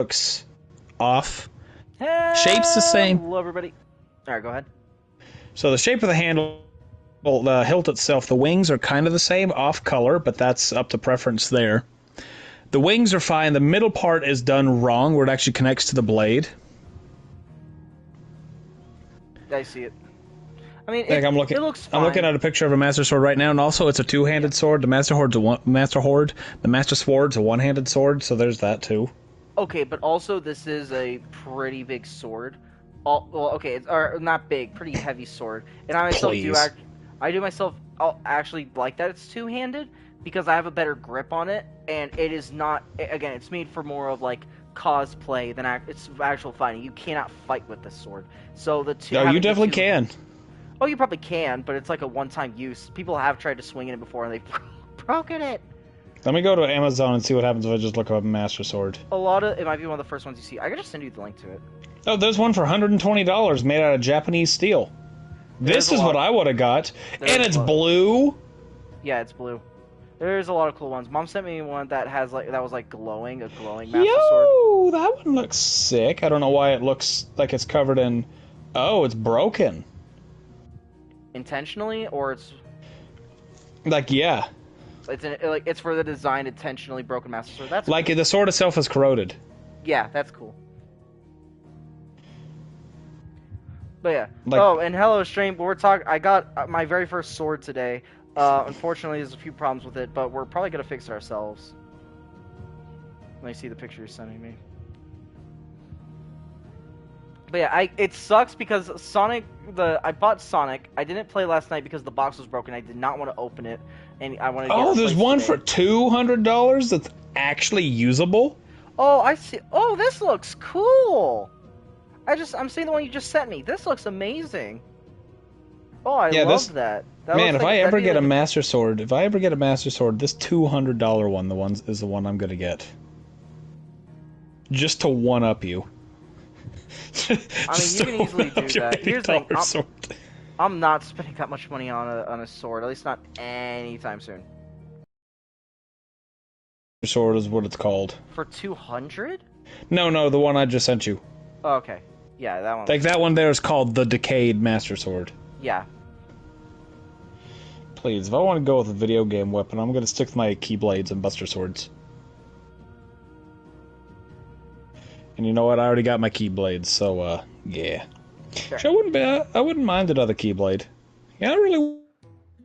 looks off. Shape's the same. Hello, everybody. All right, go ahead. So the shape of the handle, the hilt itself, the wings are kind of the same, off color, but that's up to preference there. The wings are fine. The middle part is done wrong, where it actually connects to the blade. I see it. I mean, Like it looks fine. I'm looking at a picture of a Master Sword right now, and also it's a two-handed sword. The Master Sword's a one-handed sword, so there's that too. Okay, but also this is a pretty big sword. Well, okay, it's not big, pretty heavy sword. And I myself I'll actually like that it's two-handed because I have a better grip on it, and it is not. Again, it's made for more of like cosplay than it's actual fighting. You cannot fight with this sword. So the two. No, you definitely can. Oh, you probably can, but it's like a one-time use. People have tried to swing in it before, and they've broken it. Let me go to Amazon and see what happens if I just look up Master Sword. It might be one of the first ones you see. I can just send you the link to it. Oh, there's one for $120 made out of Japanese steel. This is what I would have got. And it's blue. Yeah, it's blue. There's a lot of cool ones. Mom sent me one that has that was like glowing, a glowing Master Sword. Yo, that one looks sick. I don't know why it looks like it's covered in... Oh, it's broken. Intentionally, or it's... Like, yeah. It's for the design intentionally broken Master Sword. That's like cool. The sword itself is corroded. Yeah, that's cool. But yeah. And hello, stream. I got my very first sword today. Unfortunately, there's a few problems with it, but we're probably gonna fix it ourselves. Let me see the picture you're sending me. But yeah, it sucks because I bought Sonic. I didn't play last night because the box was broken. I did not want to open it, and I wanted to get it there's one today. for $200 that's actually usable? Oh, I see. Oh, this looks cool. I'm seeing the one you just sent me. This looks amazing. Oh, I love that. Man, if I ever get a Master Sword, this $200 one, is the one I'm gonna get. Just to one-up you. I mean, you can easily do that. Here's the thing. I'm not spending that much money on a sword, at least not anytime soon. Sword is what it's called. For 200? No, the one I just sent you. Oh, okay. Yeah, that one. Like, that one there is called the Decayed Master Sword. Yeah. Please, if I want to go with a video game weapon, I'm going to stick with my Keyblades and Buster Swords. And you know what? I already got my Keyblades, so, yeah. Sure. I wouldn't mind another Keyblade. Yeah, I really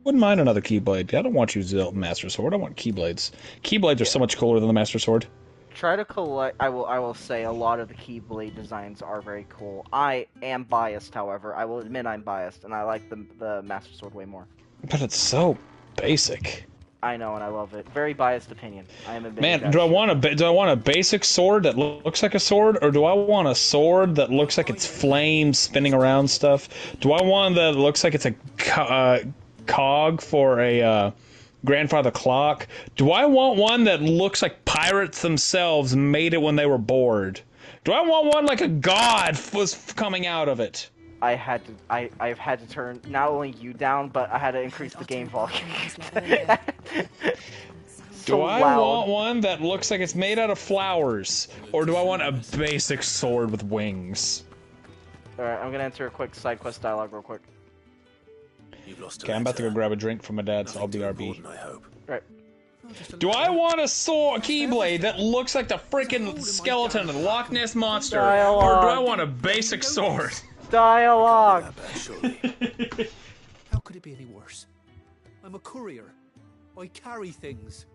wouldn't mind another Keyblade. I don't want you to Master Sword. I want Keyblades. Keyblades are so much cooler than the Master Sword. Try to collect. I will say a lot of the Keyblade designs are very cool. I am biased, however. I will admit I'm biased, and I like the Master Sword way more. But it's so basic. I know, and I love it. Very biased opinion. I am a big Man, do I want a basic sword that looks like a sword, or do I want a sword that looks like it's flames spinning around stuff? Do I want that looks like it's a cog for a grandfather clock? Do I want one that looks like pirates themselves made it when they were bored? Do I want one like a god was coming out of it? I've had to turn not only you down, but I had to increase the game volume. Do I want one that looks like it's made out of flowers, or do I want a basic sword with wings? Alright, I'm gonna enter a quick side quest dialogue real quick. Okay, I'm about to go grab a drink from my dad, so I'll be RB. Right. Do I want a Keyblade that looks like the freaking skeleton of the Loch Ness Monster, or do I want a basic sword? Dialogue! How could it be any worse? I'm a courier. I carry things.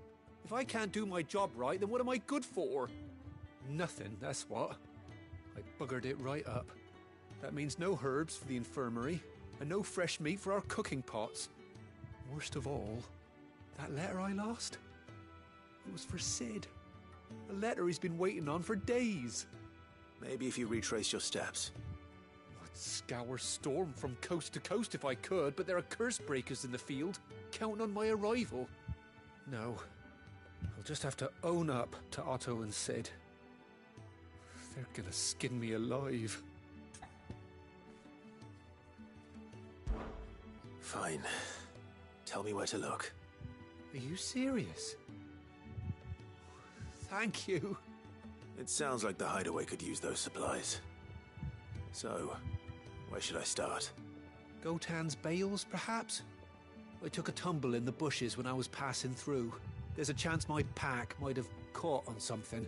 If I can't do my job right, then what am I good for? Nothing, that's what. I buggered it right up. That means no herbs for the infirmary, and no fresh meat for our cooking pots. Worst of all, that letter I lost? It was for Sid. A letter he's been waiting on for days. Maybe if you retrace your steps. I'd scour Storm from coast to coast if I could, but there are curse breakers in the field, counting on my arrival. No, I'll just have to own up to Otto and Sid. They're gonna skin me alive. Fine. Tell me where to look. Are you serious? Thank you. It sounds like the hideaway could use those supplies. So, where should I start? Gotan's bales, perhaps? I took a tumble in the bushes when I was passing through. There's a chance my pack might have caught on something.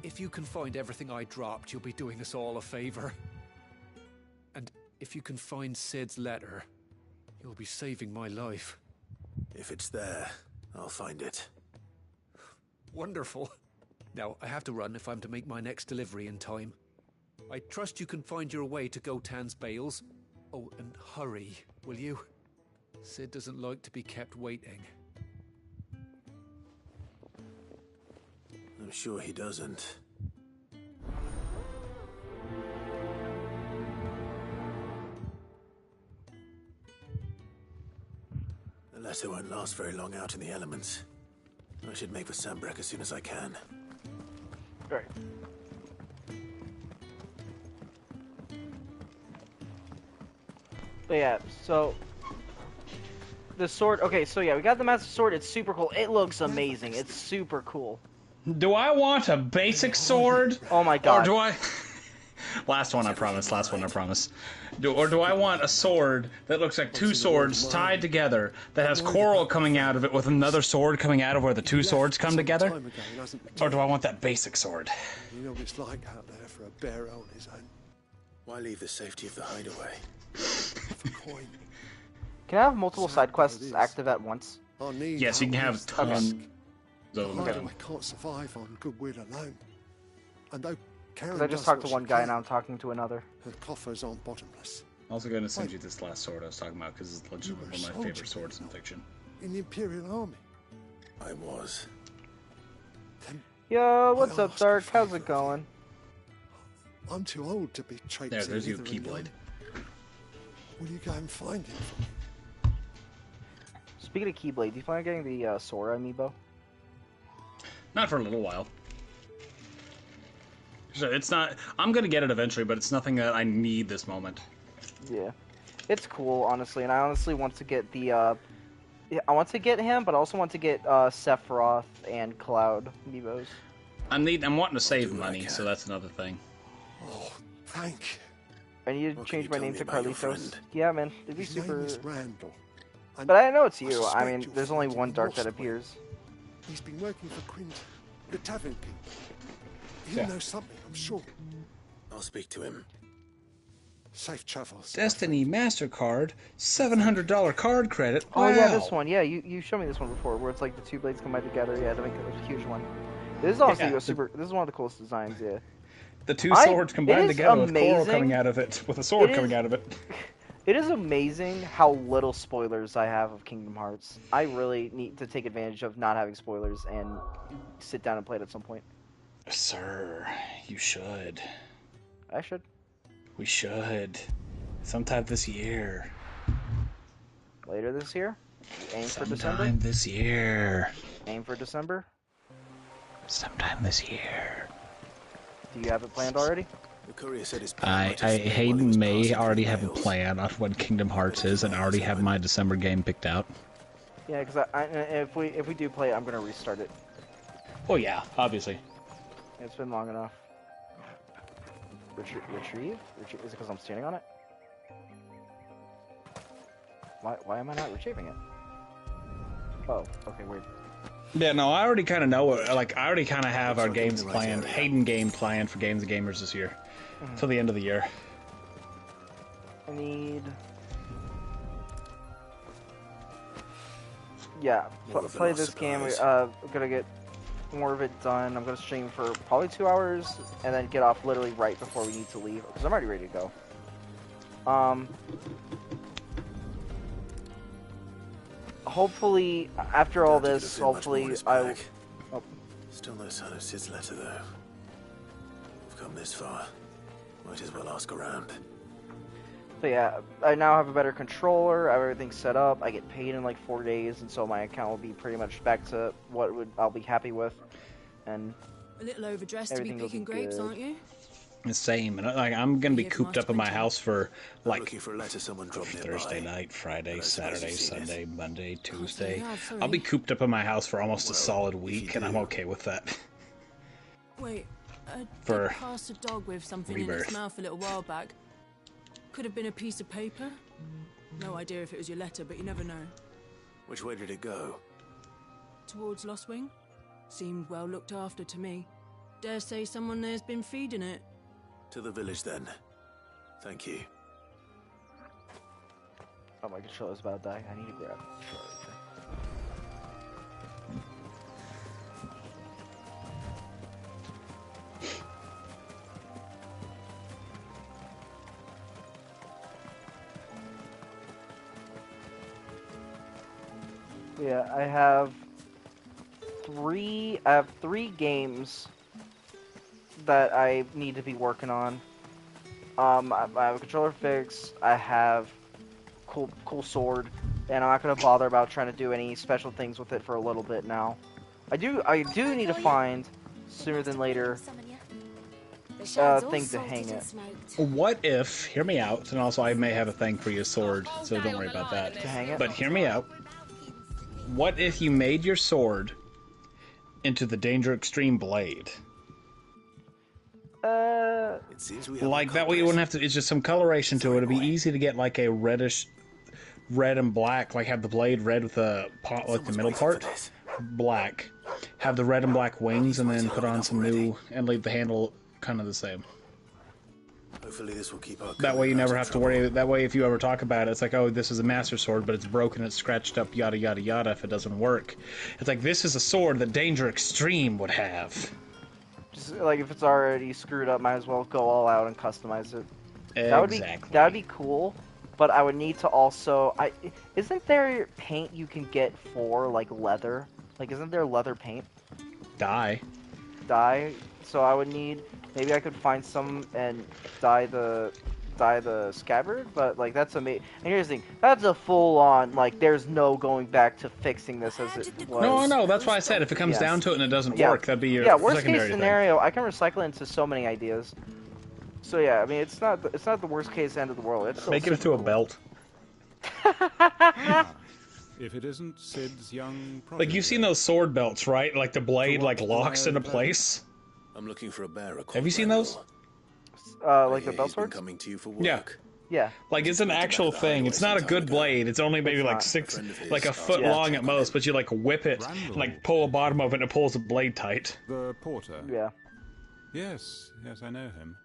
If you can find everything I dropped, you'll be doing us all a favor. And if you can find Sid's letter, you'll be saving my life. If it's there, I'll find it. Wonderful. Now, I have to run if I'm to make my next delivery in time. I trust you can find your way to Gotan's bales. Oh, and hurry, will you? Sid doesn't like to be kept waiting. I'm sure he doesn't. The letter won't last very long out in the elements. I should make for Sambrek as soon as I can. Right. But yeah, so the sword. Okay, so yeah, we got the Master Sword. It's super cool. It looks amazing. It's super cool. Do I want a basic sword? Oh my god. Or do I... Last one, I promise. Last one, I promise. Or do I want a sword that looks like two swords tied together, that has coral coming out of it with another sword coming out of where the two swords come together? Or do I want that basic sword? You know what it's like out there for a bear on his own. Why leave the safety of the hideaway? For coin. Can I have multiple side quests active at once? I need Yes, you can have tons of I them. can't survive on goodwill alone. And though Karen Because I just does talked to what one she guy can, and now I'm talking to another. her coffers aren't bottomless. I'm also going to send you this last sword I was talking about, because it's legit one of my favorite swords in fiction. In the Imperial Army. I was. Then Yo, what's I up, ask Dark? a How's favour. it going? I'm too old to be traipsing There's your hither and Keyblade. yon. Will you go and find him? Speaking of Keyblade, do you plan on getting the Sora amiibo? Not for a little while. So it's not... I'm going to get it eventually, but it's nothing that I need this moment. Yeah. It's cool, honestly, and I honestly want to get the, I want to get him, but I also want to get, Sephiroth and Cloud amiibos. I'm wanting to save do what I money, can. so that's another thing. Oh, thank you. I need to What can change you my tell name me to about your Carlitos. friend? Yeah, man, it'd be His super... name is Randall. And But I know it's you. I suspect mean, you'll there's only find one him Dark that lost somewhere. appears. He's been working for Quint, the tavern keeper. He'll Yeah. know something, I'm sure. I'll speak to him. Safe travels. Destiny MasterCard, $700 card credit. Oh yeah, Wow. this one. Yeah, you showed me this one before, where it's like the two blades combined together. Yeah, to make a huge one. This is honestly Yeah, a super. This is one of the coolest designs. Yeah. The two it swords combined is together with coral amazing. coming out of it, with a sword It coming is- out of it. It is amazing how little spoilers I have of Kingdom Hearts. I really need to take advantage of not having spoilers and sit down and play it at some point. Sir, you should. I should. We should. Sometime this year. Later this year? Aim for December? Sometime this year. Aim for December? Sometime this year. Do you have it planned already? The courier said his plan might have sped while he was Hayden may passing already through have a Wales. plan on what Kingdom Hearts is, and I already have my December game picked out. Yeah, because if we do play it, I'm gonna restart it. Oh yeah, obviously. It's been long enough. Retrieve? Is it because I'm standing on it? Why am I not retrieving it? Oh, okay, weird. Yeah, no, I already kind of know what, like, I already kind of have our Looks like we're in games the right planned, area. Hayden game planned for Games and Gamers this year. Till the end of the year. I need... Yeah, More of the play lost this game. supplies. I'm gonna get more of it done. I'm gonna stream for probably 2 hours, and then get off literally right before we need to leave, because I'm already ready to go. Hopefully, after all Doubt you could this, have been much more in hopefully his I... bag. Oh. Still no sign of Sid's letter, though. We've come this far. Might as well ask around. So yeah, I now have a better controller. I have everything set up. I get paid in like 4 days, and so my account will be pretty much back to what I'll be happy with. And A little overdressed to be Everything will picking be grapes, good. aren't you? The same, and like I'm gonna be Here for cooped up in my March 20. house for I'm like looking for a letter someone dropped nearby. Thursday night, Friday, But I suppose Saturday, you've seen it. Sunday, Monday, Tuesday. yeah, sorry. I'll be cooped up in my house for almost a Well, solid if you week, and I'm do- okay with that. Wait, for Past a dog with something in rebirth. its mouth a little while back. Could have been a piece of paper. No idea if it was your letter, but you never know. Which way did it go? Towards Lost Wing? Seemed well looked after to me. Dare say someone there's been feeding it. To the village, then. Thank you. Oh, my controller's about to die. I need to grab the controller. Yeah, I have three games that I need to be working on. I have a controller fix, I have cool sword, and I'm not gonna bother about trying to do any special things with it for a little bit now. I do need to find sooner than later thing to hang it. What if, hear me out, and also I may have a thing for your sword, so don't worry about that. To hang it? But hear me out. What if you made your sword into the DangerXtreme blade? It seems we have Like, that way you wouldn't have to, it's just some coloration to it. It'd be easy to get like a reddish, red and black, like have the blade red with the pot, like the middle part, black. Have the red and black wings and then put on some new, and leave the handle kind of the same. Hopefully this will keep our That way you never have to worry, that way if you ever talk about it, it's like, oh, this is a master sword, but it's broken, it's scratched up, yada yada yada if it doesn't work. It's like, this is a sword that DangerXtreme would have. Just, like, if it's already screwed up, might as well go all out and customize it. Exactly. That would be cool, but I would need to also... Isn't there paint you can get for, like, leather? Like, isn't there leather paint? Dye. So I would need... Maybe I could find some and dye the scabbard, but, like, that's amazing. And here's the thing. That's a full-on, like, there's no going back to fixing this as it was. No, that's why I said if it comes down to it and it doesn't work, that'd be your worst secondary case scenario, I can recycle it into so many ideas. So yeah, I mean, it's not the worst case end of the world. It's thing. Make it into a belt. If it isn't Sid's young Like, you've seen those sword belts, right? Like, the blade, like, locks into place. I'm looking for a bearer. Have you seen those? Like the belt swords? Coming to you for Yeah. work. Yeah. Like, it's an actual thing. It's not a good blade. It's only maybe like like a foot long at most, but you, like, whip it, and, like, pull the bottom of it, and it pulls the blade tight. The porter? Yeah. Yes, I know him.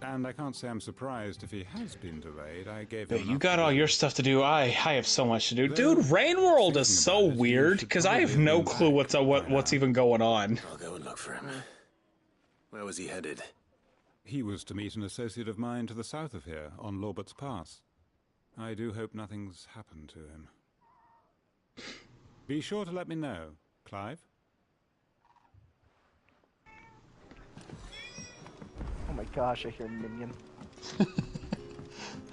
And I can't say I'm surprised if he has been delayed. I gave him... You got all your stuff to do. I have so much to do. Dude, Rain World is so weird, because I have no clue what's even going on. I'll go and look for him. Where was he headed? He was to meet an associate of mine to the south of here, on Lorbert's Pass. I do hope nothing's happened to him. Be sure to let me know, Clive. Oh my gosh, I hear a minion.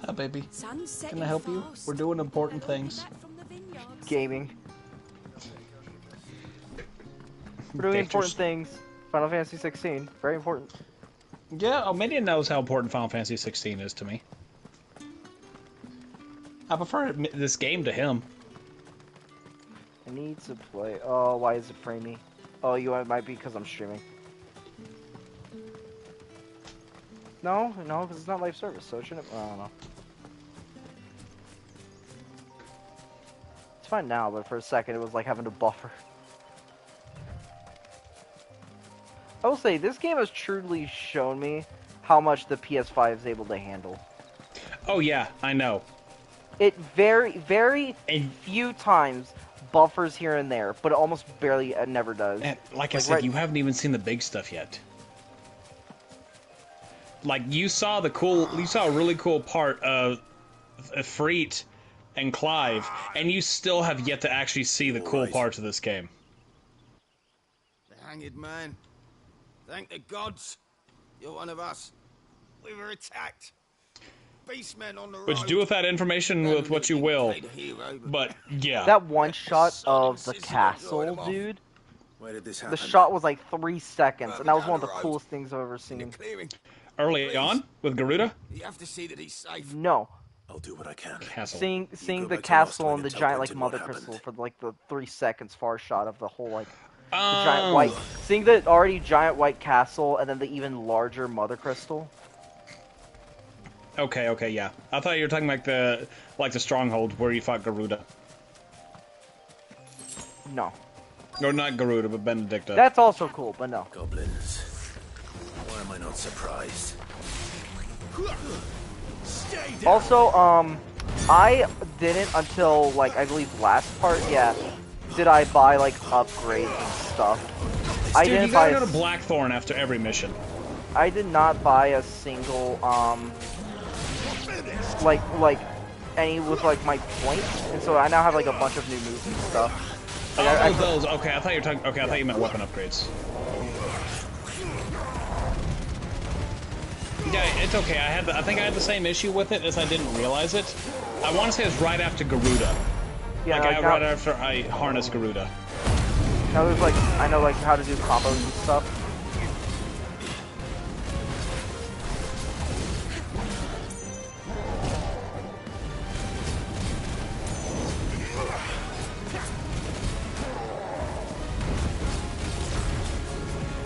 Hi, baby. Can I help you? We're doing important things. Gaming. We're doing important things. Final Fantasy 16. Very important. Yeah, Minion knows how important Final Fantasy 16 is to me. I prefer this game to him. I need to play. Oh, why is it framey? Oh, it might be because I'm streaming. No, because it's not live service, so it shouldn't. I don't know. It's fine now, but for a second it was like having to buffer. I will say, this game has truly shown me how much the PS5 is able to handle. Oh yeah, I know. It very few times buffers here and there, but it almost barely, it never does. And like I said, you haven't even seen the big stuff yet. Like, you saw a really cool part of Freet and Clive, and you still have yet to actually see the cool parts of this game. The hanged man. Thank the gods. You're one of us. We were attacked. Beastmen on the road. Which, do with that information with what you will. But, yeah. That one shot of the castle, dude. Where did this happen? The shot was like 3 seconds, and that was one of the coolest things I've ever seen. Early on with Garuda? You have to see that he's safe. No. I'll do what I can. Castle. Seeing the castle and the giant like mother crystal for like the 3 seconds far shot of the whole like The giant white, seeing the already giant white castle, and then the even larger Mother Crystal. Okay, yeah. I thought you were talking like the stronghold where you fought Garuda. No. Or not Garuda, but Benedicta. That's also cool, but no. Goblins. Why am I not surprised? Also, I didn't until, like, I believe last part, did I buy, like, upgrades and stuff. I didn't you buy gotta go to Blackthorn after every mission. I did not buy a single, like, any with, like, my points, and so I now have, like, a bunch of new moves and stuff. Like, those. Okay, I thought you were talking. Okay, I thought you meant weapon upgrades. Yeah, it's okay. I think I had the same issue with it as I didn't realize it. I want to say it's right after Garuda. Yeah, right after I harnessed Garuda. Now there's like, I know like how to do combos and stuff.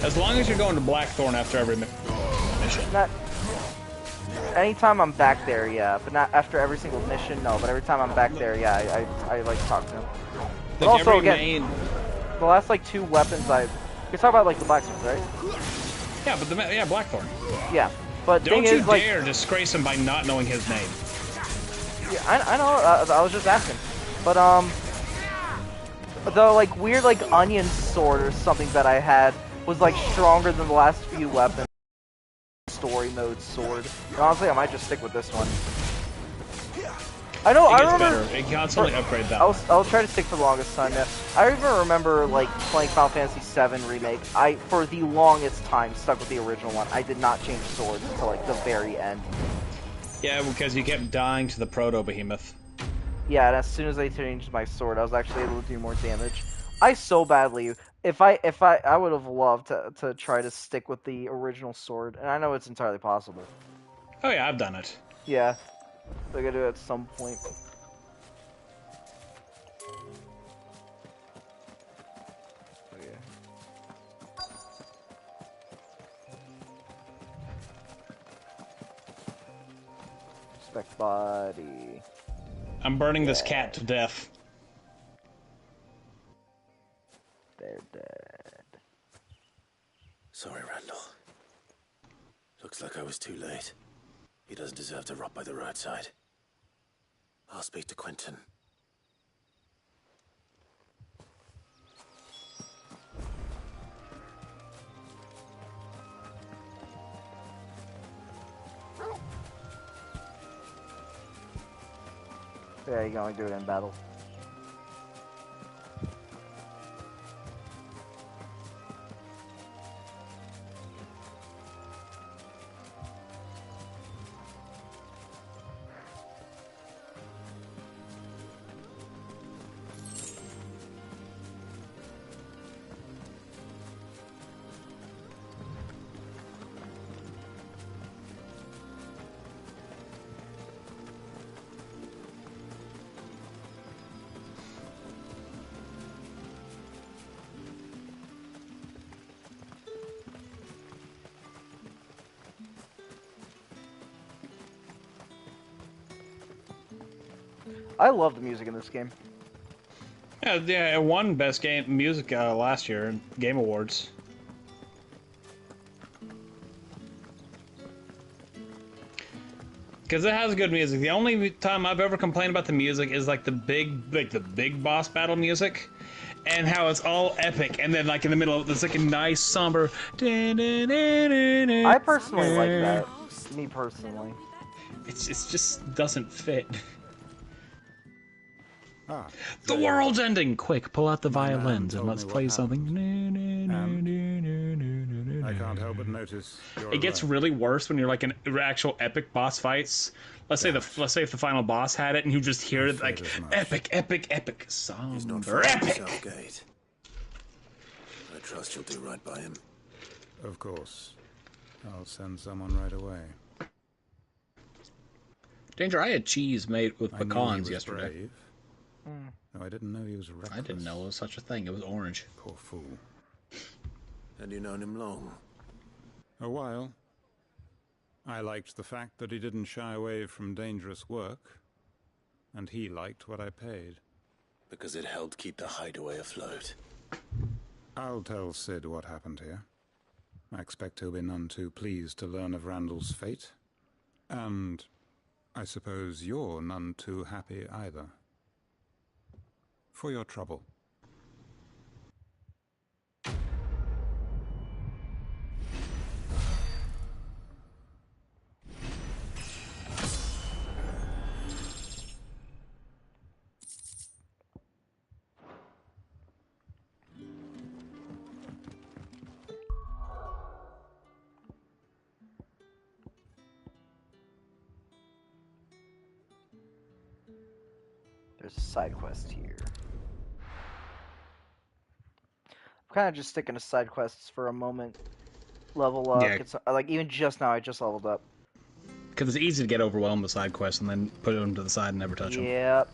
As long as you're going to Blackthorn after every mission. Anytime I'm back there, yeah, but not after every single mission, no. But every time I'm back there, yeah, I like to talk to him. But like also, again, the last like 2 weapons you're talking about like the blacksmith, right? Yeah, but Blackthorn. Yeah, but don't thing you is, like, dare disgrace him by not knowing his name. Yeah, I know. I was just asking, but the like weird like onion sword or something that I had was like stronger than the last few weapons. Story mode sword. And honestly, I might just stick with this one. I know. I remember. Better. It constantly upgrade that. I'll try to stick for the longest time. Yeah. I even remember like playing Final Fantasy VII remake. I for the longest time stuck with the original one. I did not change swords until like the very end. Yeah, because you kept dying to the proto behemoth. Yeah, and as soon as I changed my sword, I was actually able to do more damage. I so badly. I would have loved to try to stick with the original sword, and I know it's entirely possible. Oh yeah, I've done it. Yeah, I gotta do it at some point. Okay. Respect body. I'm burning this cat to death. They're dead. Sorry, Randall. Looks like I was too late. He doesn't deserve to rot by the roadside. I'll speak to Quentin. Yeah, you can only do it in battle. I love the music in this game. Yeah, it won Best Game Music last year in Game Awards. Because it has good music. The only time I've ever complained about the music is like the big boss battle music, and how it's all epic, and then like in the middle, there's like a nice somber. I personally like that. Me personally. It just doesn't fit. The there world's ending! Quick, pull out the violins and told let's me play what something. I can't help but notice you're It gets alone. really worse when you're like in actual epic boss fights. Let's say if the final boss had it and you just hear it like epic, He's not somber, far from epic. Southgate. I trust you'll do right by him. Of course. I'll send someone right away. Danger, I had cheese made with I knew he pecans was yesterday. brave. No, I didn't know he was reckless. I didn't know it was such a thing. It was orange. Poor fool. And you known him long? A while. I liked the fact that he didn't shy away from dangerous work, and he liked what I paid. Because it helped keep the hideaway afloat. I'll tell Sid what happened here. I expect he'll be none too pleased to learn of Randall's fate. And I suppose you're none too happy either. For your trouble. There's a side quest here. I'm kind of just sticking to side quests for a moment. Level up. Yeah. It's, like, even just now, I just leveled up. Because it's easy to get overwhelmed with side quests and then put them to the side and never touch them. Yep.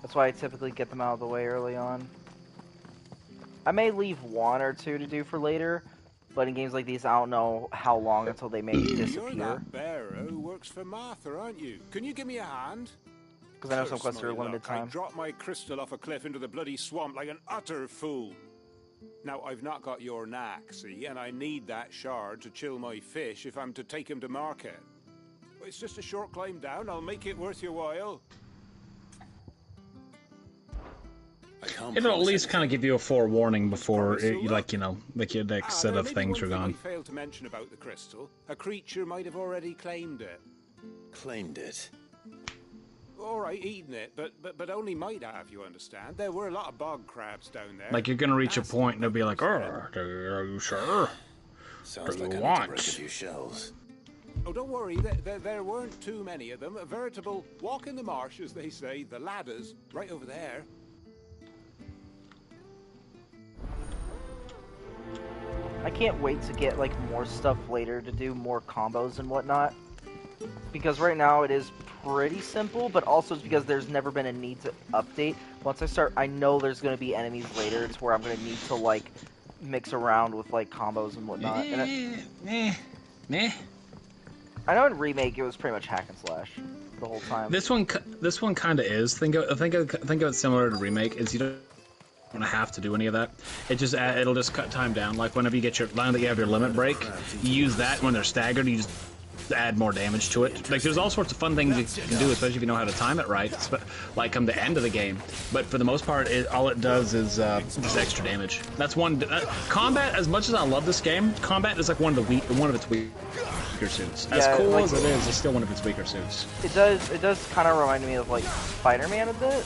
That's why I typically get them out of the way early on. I may leave one or two to do for later, but in games like these, I don't know how long until they may disappear. You're that bearer who works for Martha, aren't you? Can you give me a hand? Because I know some quests are limited time. I dropped my crystal off a cliff into the bloody swamp like an utter fool. Now, I've not got your knack, see, and I need that shard to chill my fish if I'm to take him to market. It's just a short climb down. I'll make it worth your while. It'll at least kind of give you a forewarning before, like your next set of things are gone. I failed to mention about the crystal. A creature might have already claimed it. Claimed it? All right, eaten it, but only might have, you understand. There were a lot of bog crabs down there. Like, you're gonna reach a point and they'll be like, are you sure? Sounds Do like you I want? need to break a few shells. Oh, don't worry, there weren't too many of them. A veritable walk in the marsh, as they say, the ladders, right over there. I can't wait to get, like, more stuff later to do more combos and whatnot. Because right now it is pretty simple, but also it's because there's never been a need to update. Once I start, I know there's going to be enemies later. It's where I'm going to need to, like, mix around with, like, combos and whatnot. I know in Remake it was pretty much hack and slash the whole time. This one kind of is. Think of it similar to Remake. Is you don't have to do any of that. It'll just cut time down. Like whenever you get now that you have your limit break, you use that when they're staggered. You just add more damage to it. Like there's all sorts of fun things you can do, especially if you know how to time it right. Like come the end of the game. But for the most part, all it does is just extra damage. That's one. Combat. As much as I love this game, combat is like one of its weaker suits. As cool as it is, it's still one of its weaker suits. It does kind of remind me of like Spider-Man a bit.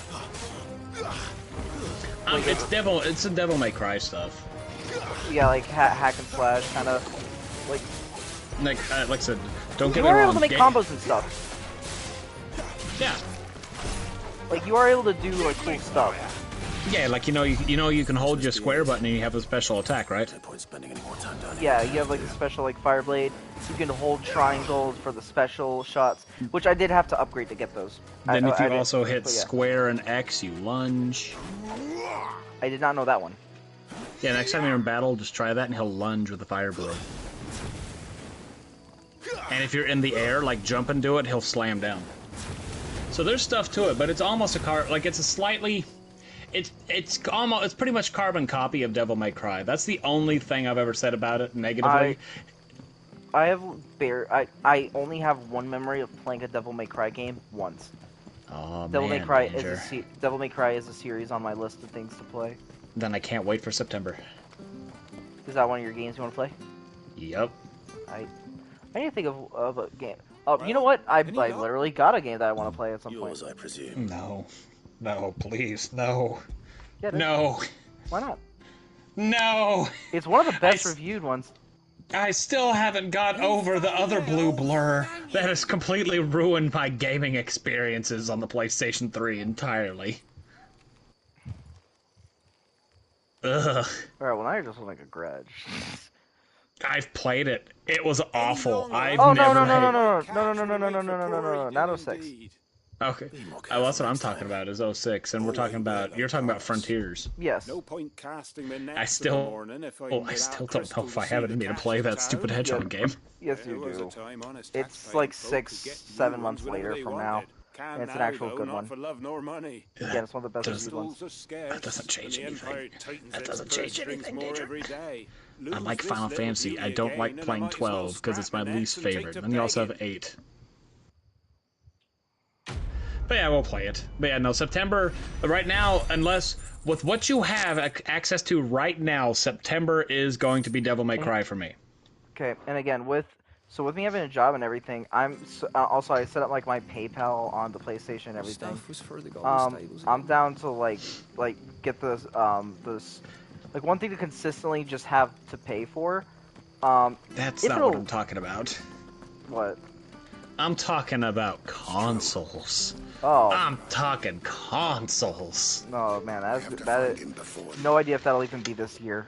It's a Devil May Cry stuff. Yeah, like hack and slash kind of like. Like I said, don't get me wrong. You are able to make combos and stuff. Yeah. Like you are able to do like cool stuff. Yeah, like you can hold your square button and you have a special attack, right? No point spending any more time down here. Yeah, you have like a special like fire blade. You can hold triangles for the special shots, which I did have to upgrade to get those. Then if you also hit square and X, you lunge. I did not know that one. Yeah, next time you're in battle, just try that and he'll lunge with the fire blade. And if you're in the air, like jump and do it, he'll slam down. So there's stuff to it, but it's almost it's a slightly... It's pretty much carbon copy of Devil May Cry. That's the only thing I've ever said about it negatively. I only have one memory of playing a Devil May Cry game once. Oh, Devil May Cry is a series on my list of things to play. Then I can't wait for September. Is that one of your games you want to play? Yep. I need to think of a game. Oh, you know what? I literally got a game that I want to play at some point. Yours, I presume. No, please, no. Yeah, no. Why not? No. It's one of the best reviewed ones. I still haven't got over the other blue blur that has completely ruined my gaming experiences on the PlayStation 3 entirely. Ugh. Alright, well now you're just like a grudge. I've played it. It was awful. No, not 06. Okay. Be more That's careful what I'm next talking time. about is 06, and we're talking about you're talking about Frontiers. Yes. No point casting the nets I in the still, morning if I'm I without still a don't know crystal if to I see have it the in me to cash play in that stupid town. hedgehog game. Yes, There you was a do. time honest It's tax-paying like folk could get 6-7 new months ones whenever later they from wanted. now. Can And it's an now, actual though, good not one. for love nor money. Again, it's one of the best Does- reviewed ones. Tools are scarce, That doesn't change and the anything. Empire tightens That its doesn't purse change strings anything, more Danger. every day. I Lose like this Final little Fantasy. beauty I don't again, like and I playing might as well 12 because it's my scrap the least nets and take favorite. to Then you also have begging. 8. But yeah, we'll play it. But yeah, no, September, right now, unless, with what you have access to right now, September is going to be Devil May Cry for me. Okay, and again, with me having a job and everything, also I set up like my PayPal on the PlayStation and everything. Stuff was for the golden stables I'm again. down to like get this like one thing to consistently just have to pay for. That's if not it'll- what I'm talking about. What? I'm talking about consoles. Oh. I'm talking consoles. No, man, We have to find him before. no idea if that'll even be this year.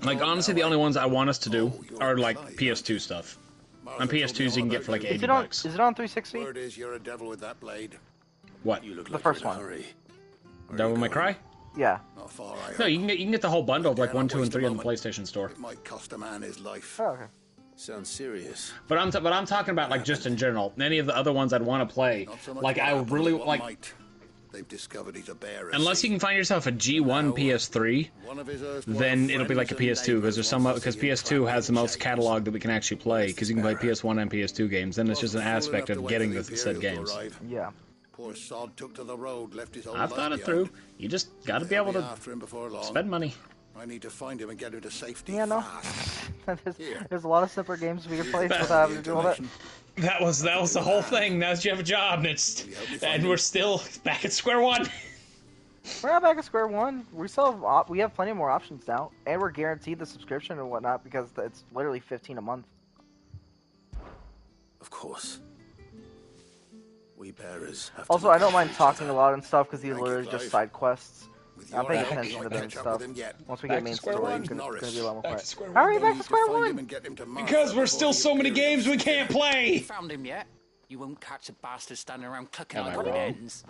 Like, honestly, the only ones I want us to do are, like, PS2 stuff. On PS2s, you can get for, like, Is $80. it on 360? Word is you're a devil with that blade. What? You look The like first you're in a one. hurry. Where Devil are you May going? Cry? Yeah. Not far, I No, hope. you can get the whole bundle of, like, Dare 1, not 2, and waste a 3 on the moment. PlayStation Store. It might cost a man his life. Oh, okay. Sounds serious. But I'm talking about, like, just in general. Any of the other ones I'd want to play. Not so much Like, what I happened really, as what like, might. They've discovered he's a bear. unless you can find yourself a G1 PS3, then it'll be like a PS2, because there's because PS2 has the most catalog that we can actually play, because you can play PS1 and PS2 games. Then it's just an aspect of getting the said games. Yeah. Poor sod took to the road, left his whole I've life thought it behind. through. You just got to be able to After him before long. spend money. I need to find him and get him to safety. Yeah, no. fast. There's a lot of separate games we can play without having to do all that. That was the whole thing. Now that you have a job, and we're still back at square one. We're not back at square one. We have plenty more options now, and we're guaranteed the subscription and whatnot because it's literally $15 a month. Of course. We bearers have Also, to I don't mind talking a lot and stuff because these are Thank you, literally just Clive. side quests. With I'm your paying help, attention you to might them and catch up stuff. with him yet. Once we Back get to main square story, one. it's gonna be a lot more Back to quiet. square How are one. you back to square Find him one? and get him to Martha Because we're before still the so many Imperials games we can't get him. play. Found him yet? You won't catch a bastard standing around clucking Am I like wrong? ends.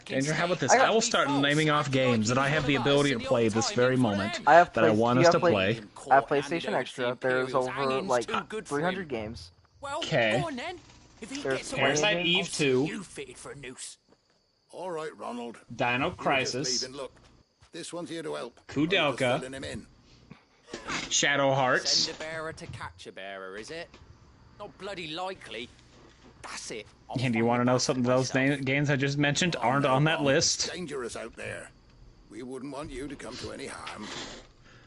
Andrew, how about this? I will start naming off games that I have the ability to play this very moment I have that I want us to play. I have PlayStation Extra. There's over like 300 games. Well, Okay. go on then. If he There's gets away, Parasite Parasite Eve I'll see 2. you fitted for a noose. All right, Ronald. Dino You were just Crisis, leaving. Look, this one's here to help. Kudelka. I'm just filling him in. Shadow Hearts. Send a bearer to catch a bearer, is it? Not bloody likely. That's it. I'll And do you find want to the know bastard something? Those myself. games I just mentioned Oh, aren't no, on that Ronald, list. It's dangerous out there. We wouldn't want you to come to any harm.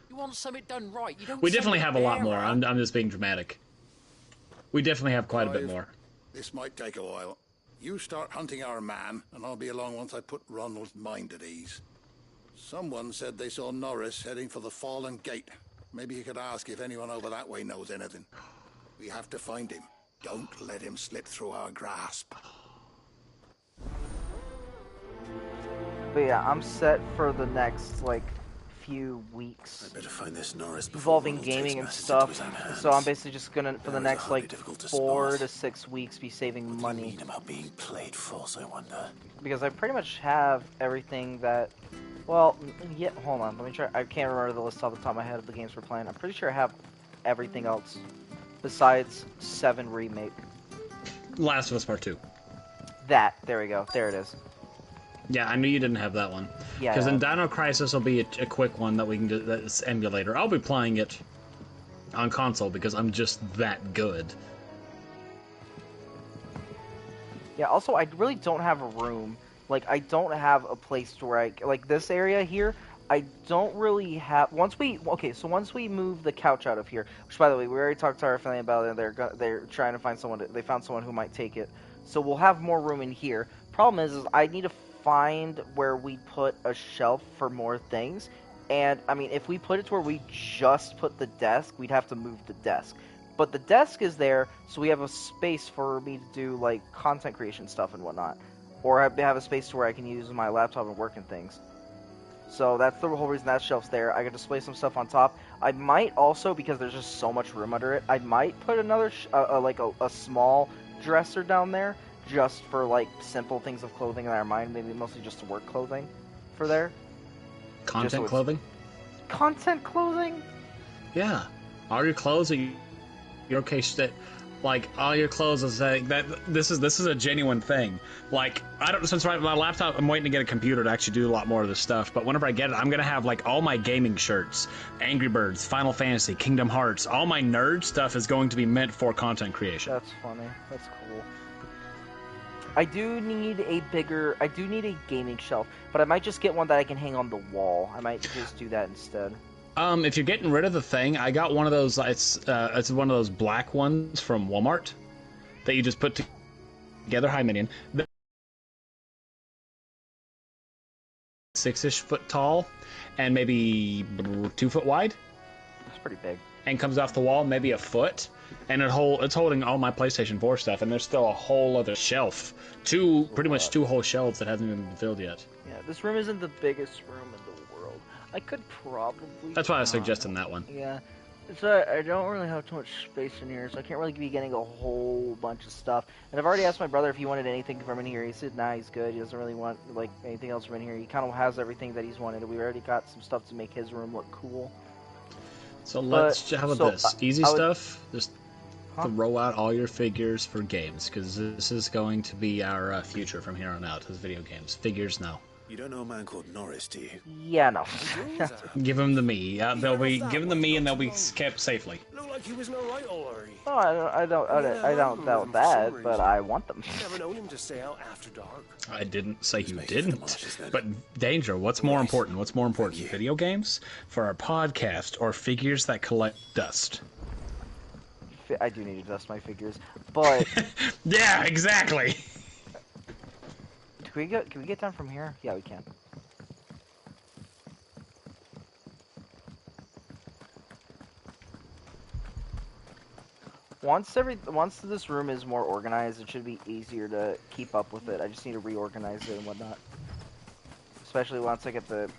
You want something done right? You don't. We send definitely have a lot bearer. more. I'm just being dramatic. We definitely have quite a bit Clive, more. This might take a while. You start hunting our man, and I'll be along once I put Ronald's mind at ease. Someone said they saw Norris heading for the Fallen Gate. Maybe you could ask if anyone over that way knows anything. We have to find him. Don't let him slip through our grasp. But yeah, I'm set for the next like few weeks Better find this Norris before involving Ronald takes gaming and matters into stuff. his own hands. So I'm basically just gonna for the Bearers next are hardly like difficult to 4 spot. to 6 weeks be saving What do you money mean about being played false, I wonder? because I pretty much have everything that. Well, yeah. Hold on, let me try. I can't remember the list off the top of my head of the games we're playing. I'm pretty sure I have everything else besides 7 Remake. Last of Us Part 2. That there we go. There it is. Yeah, I knew you didn't have that one. Yeah. Because then Dino Crisis will be a quick one that we can do. That's emulator. I'll be playing it on console because I'm just that good. Yeah, also, I really don't have a room. Like, I don't have a place to where I... Like, this area here, I don't really have... Once we move the couch out of here, which, by the way, we already talked to our family about it, and they're trying to find someone... They found someone who might take it. So we'll have more room in here. Problem is I need to find where we put a shelf for more things. And, I mean, if we put it to where we just put the desk, we'd have to move the desk. But the desk is there, so we have a space for me to do, like, content creation stuff and whatnot. Or have a space to where I can use my laptop and work and things. So that's the whole reason that shelf's there. I could display some stuff on top. I might also, because there's just so much room under it, I might put another, like a small dresser down there, just for like simple things of clothing that are mine, maybe mostly just work clothing for there. Content clothing? Content clothing? Yeah. All your clothes are your case that like all your clothes is that this is a genuine thing. Like I don't since my laptop I'm waiting to get a computer to actually do a lot more of this stuff, but whenever I get it I'm gonna have like all my gaming shirts, Angry Birds, Final Fantasy, Kingdom Hearts, all my nerd stuff is going to be meant for content creation. That's funny. That's cool. I do need a gaming shelf, but I might just get one that I can hang on the wall. I might just do that instead. If you're getting rid of the thing, I got one of those. It's one of those black ones from Walmart that you just put together. Hi, Minion. 6-ish foot tall, and maybe 2 foot wide. That's pretty big. And comes off the wall maybe a foot, and it's holding all my PlayStation 4 stuff. And there's still a whole other shelf, pretty much two whole shelves that hasn't even been filled yet. Yeah, this room isn't the biggest room in the world. I could probably. That's why I was suggesting that one. Yeah. So I don't really have too much space in here, so I can't really be getting a whole bunch of stuff. And I've already asked my brother if he wanted anything from in here. He said, nah, he's good. He doesn't really want like anything else from in here. He kind of has everything that he's wanted. We already got some stuff to make his room look cool. So how about this? Easy stuff? Just throw out all your figures for games, because this is going to be our future from here on out, is video games. Figures now. You don't know a man called Norris, do you? Yeah, no. Give him to me. They'll be given to me, and they'll be kept safely. Look like he was no right already. Oh, I don't doubt that, but I want them. Never known him to stay out after dark. I didn't say you didn't. But Danger, what's more important? What's more important? Video games for our podcast, or figures that collect dust? I do need to dust my figures, but yeah, exactly. Can we get down from here? Yeah, we can. Once this room is more organized, it should be easier to keep up with it. I just need to reorganize it and whatnot. Especially once I get the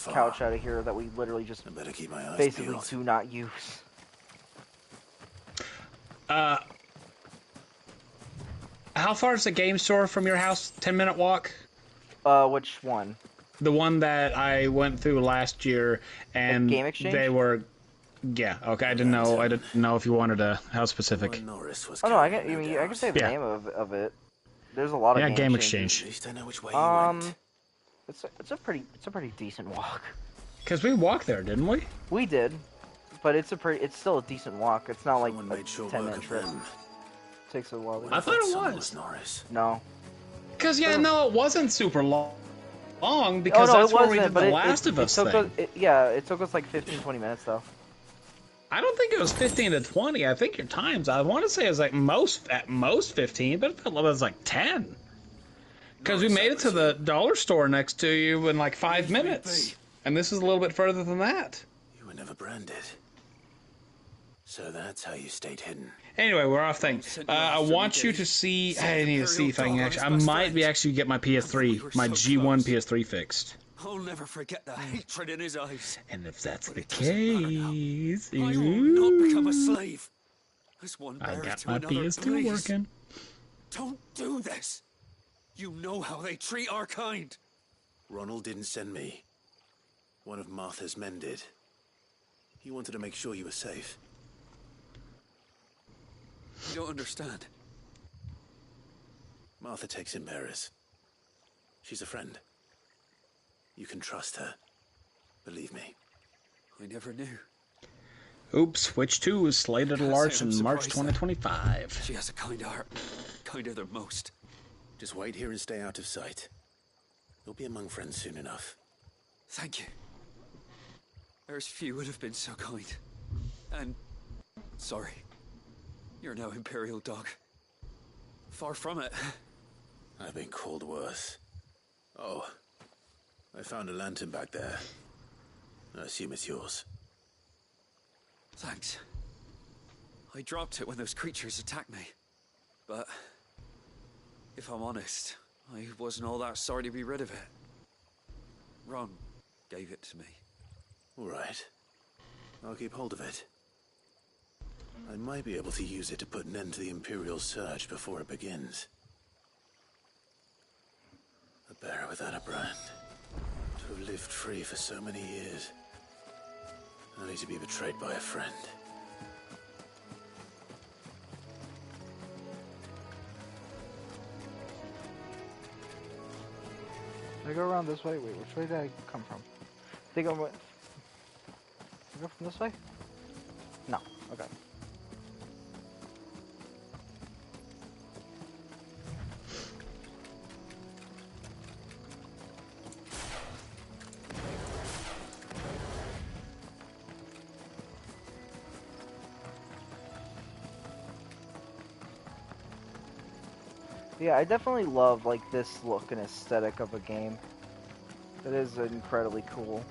couch out of here that we literally just basically do not use. How far is the game store from your house? 10-minute walk? Which one? The one that I went through last year, and Game Exchange? they were. Yeah. Okay. I didn't know if you wanted how specific. Oh no, I can say the name of it. There's a lot of Game Exchange. It's a pretty decent walk. Because we walked there, didn't we? We did, but it's still a decent walk. It's not like a 10-minute trip. Takes a while. I thought it was. No. Because it wasn't super long. Because that's where we did the Last of Us thing. It took us like 15-20 minutes though. I don't think it was 15 to 20. I think your times. I want to say it was like at most 15, but it felt like it was like 10. Because we made it to the dollar store next to you in like 5 minutes, and this is a little bit further than that. You were never branded, so that's how you stayed hidden. Anyway, we're off thing. I want you to see. I need to see if I can actually. I might be actually get my PS3, my G1 PS3 fixed. I'll never forget the hatred in his eyes. And if that's the case, I will not become a slave. As one I bearer got to my another, PS2 please. working. Don't do this. You know how they treat our kind. Ronald didn't send me. One of Martha's men did. He wanted to make sure you were safe. You don't understand. Martha takes in bearers. She's a friend. You can trust her. Believe me. I never knew. Oops, Witch 2 is slated to launch in March 2025. She has a kind heart. Kinder than most. Just wait here and stay out of sight. You'll be among friends soon enough. Thank you. There's few would have been so kind. And sorry. You're no Imperial dog. Far from it. I've been called worse. Oh, I found a lantern back there. I assume it's yours. Thanks. I dropped it when those creatures attacked me. But if I'm honest, I wasn't all that sorry to be rid of it. Ron, gave it to me. All right. I'll keep hold of it. I might be able to use it to put an end to the Imperial Surge before it begins. A bearer without a brand. To have lived free for so many years. Only to be betrayed by a friend. Did I go around this way? Wait, which way did I come from? I think I went... Did I go from this way? No. Okay. Yeah, I definitely love like this look and aesthetic of a game. It is incredibly cool.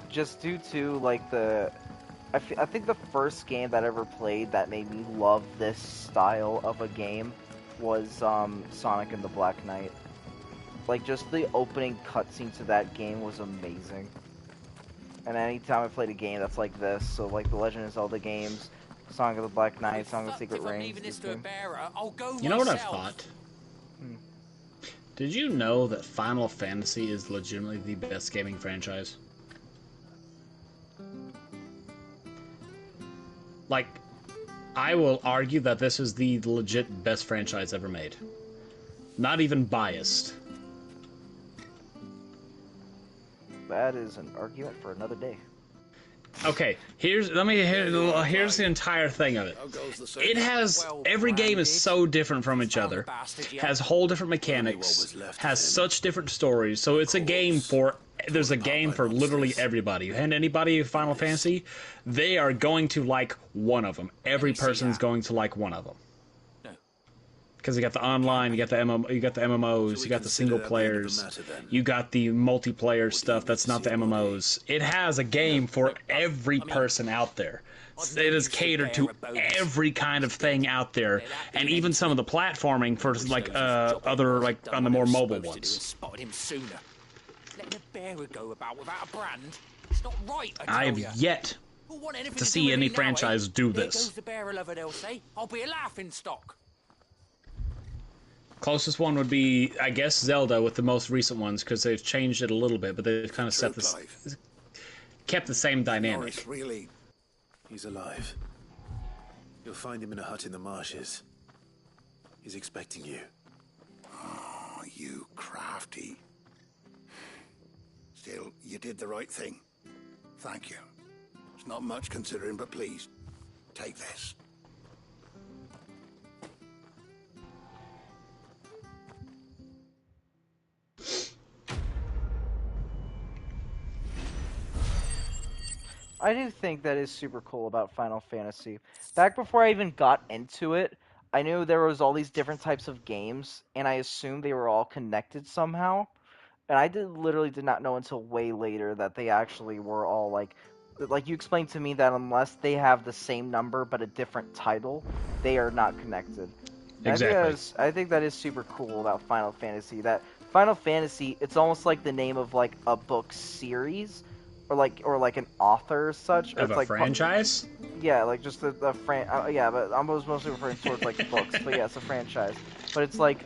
Just due to like the, I think the first game that I ever played that made me love this style of a game was Sonic and the Black Knight. Like just the opening cutscene to that game was amazing. And anytime I played a game that's like this, so like the Legend of Zelda games, Song of the Black Knight, Song of the Secret Rings. You know what I've thought? Did you know that Final Fantasy is legitimately the best gaming franchise? Like, I will argue that this is the legit best franchise ever made. Not even biased. That is an argument for another day. Okay, here's the entire thing of it. It has every game is so different from each other, has whole different mechanics, has such different stories. So it's a game for there's a game for literally everybody. You hand anybody Final Fantasy, they are going to like one of them. Every person's going to like one of them. Because you got the online, you got the MMOs, you got the single players, you got the multiplayer stuff that's not the MMOs. It has a game for every person out there. It is catered to every kind of thing out there, and even some of the platforming for like other like on the more mobile ones. I have yet to see any franchise do this. Closest one would be, I guess, Zelda with the most recent ones, because they've changed it a little bit, but they've kind of set this, kept the same dynamic. Really? He's alive. You'll find him in a hut in the marshes. He's expecting you. Oh, you crafty. Still, you did the right thing. Thank you. It's not much considering, but please, take this. I do think that is super cool about Final Fantasy. Back before I even got into it, I knew there was all these different types of games, and I assumed they were all connected somehow. And I literally did not know until way later that they actually were all like you explained to me that unless they have the same number but a different title, they are not connected. Exactly. I think that is super cool about Final Fantasy. That Final Fantasy, it's almost like the name of like a book series. Or like an author or such. Or Of it's a like franchise? Yeah, like just a yeah, but I was mostly referring towards like books. But yeah, it's a franchise. But it's like,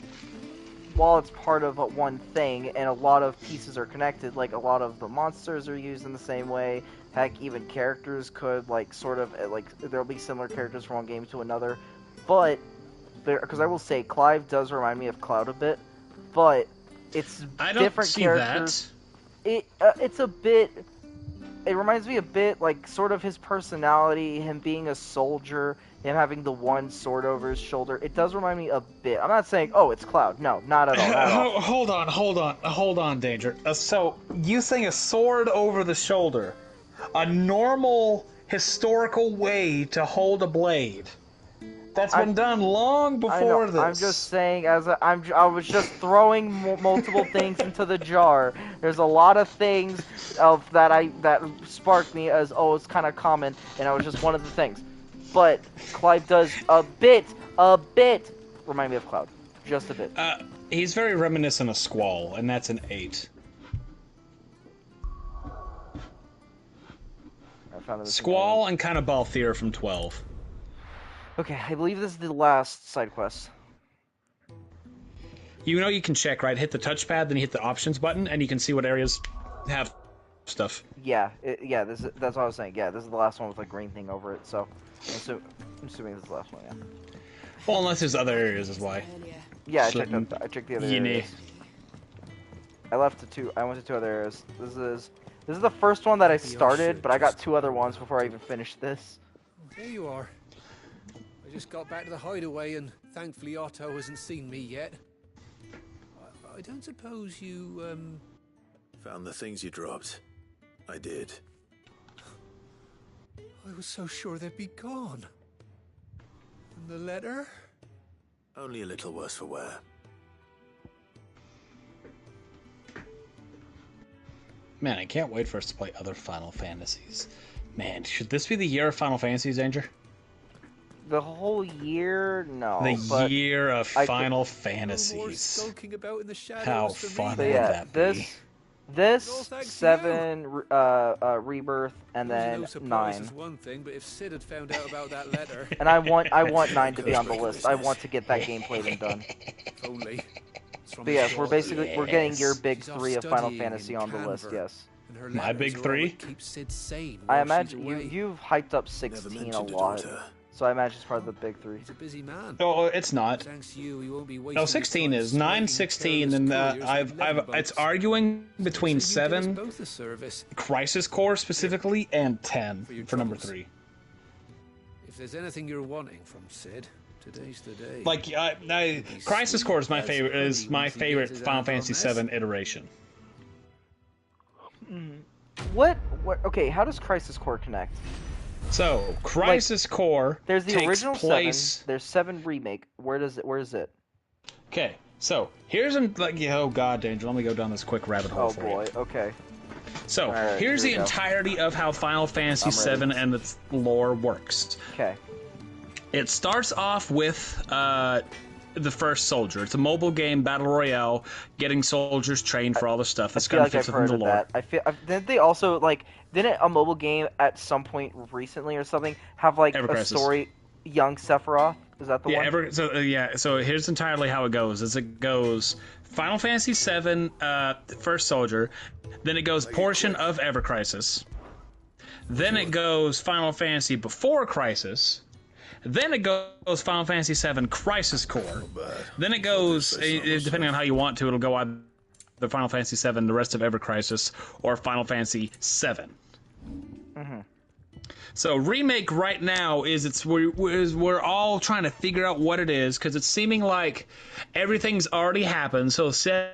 while it's part of one thing, and a lot of pieces are connected, like a lot of the monsters are used in the same way. Heck, even characters could like sort of like there'll be similar characters from one game to another. But because I will say, Clive does remind me of Cloud a bit, but it's different characters. It's a bit. It reminds me a bit, like, sort of his personality, him being a soldier, him having the one sword over his shoulder. It does remind me a bit. I'm not saying, oh, it's Cloud. No, not at all. Not at all. Hold on, Danger. So, you saying a sword over the shoulder, a normal, historical way to hold a blade. That's been done long before this. I'm just saying, I was just throwing multiple things into the jar. There's a lot of things that sparked me as, oh, it's kind of common, and it was just one of the things. But Clive does a bit remind me of Cloud, just a bit. He's very reminiscent of Squall, and that's an 8. found everything. Squall and kind of Balthier from 12. Okay, I believe this is the last side quest. You know you can check, right? Hit the touchpad, then you hit the options button, and you can see what areas have stuff. Yeah, that's what I was saying. Yeah, this is the last one with a green thing over it, so I'm assuming this is the last one, yeah. Well, unless there's other areas is why. Yeah, I checked the other areas. I went to 2 other areas. This is the first one that I started, but I got 2 other ones before I even finished this. There you are. I just got back to the hideaway, and thankfully Otto hasn't seen me yet. I don't suppose you, Found the things you dropped. I did. I was so sure they'd be gone. And the letter? Only a little worse for wear. Man, I can't wait for us to play other Final Fantasies. Man, should this be the year of Final Fantasies, Danger? The whole year? No. The year of Final Fantasies. How fun would that be? This 7 Rebirth and then 9. One thing, but if Sid had found out about that letter, and I want 9 to be on the list. I want to get that gameplay then done. Only. But yes, we're getting your big 3 of Final Fantasy on the list. Yes. My big 3. I imagine you've hyped up 16 a lot. So I imagine it's part of the big 3. He's a busy man. Oh, it's not. No, 16 is 9, 16, and it's arguing between 7, Crisis Core specifically, and 10 for number 3. If there's anything you're wanting from Sid, today's the day. Like, Crisis Core is my favorite Final Fantasy 7 iteration. What? Okay, how does Crisis Core connect? So, Crisis Core there's the takes original place... 7, there's 7 Remake. Where is it? Okay, so, here's oh god, Danger, let me go down this quick rabbit hole for you. Oh boy, okay. So, right, here's the entirety of how Final Fantasy VII and its lore works. Okay. It starts off with, the first soldier. It's a mobile game, battle royale, getting soldiers trained for all the stuff. This kind of fits within the lore. Didn't they also, didn't a mobile game at some point recently or something have, a story, Young Sephiroth? Is that the one? So here's entirely how it goes. It goes Final Fantasy VII, First Soldier, then it goes portion of Ever Crisis, then it goes Final Fantasy Before Crisis, then it goes Final Fantasy VII Crisis Core. Then it goes, depending on how you want to, it'll go either Final Fantasy VII, the rest of Ever Crisis, or Final Fantasy VII. Mm-hmm. So Remake right now we're all trying to figure out what it is, because it's seeming like everything's already happened. So 7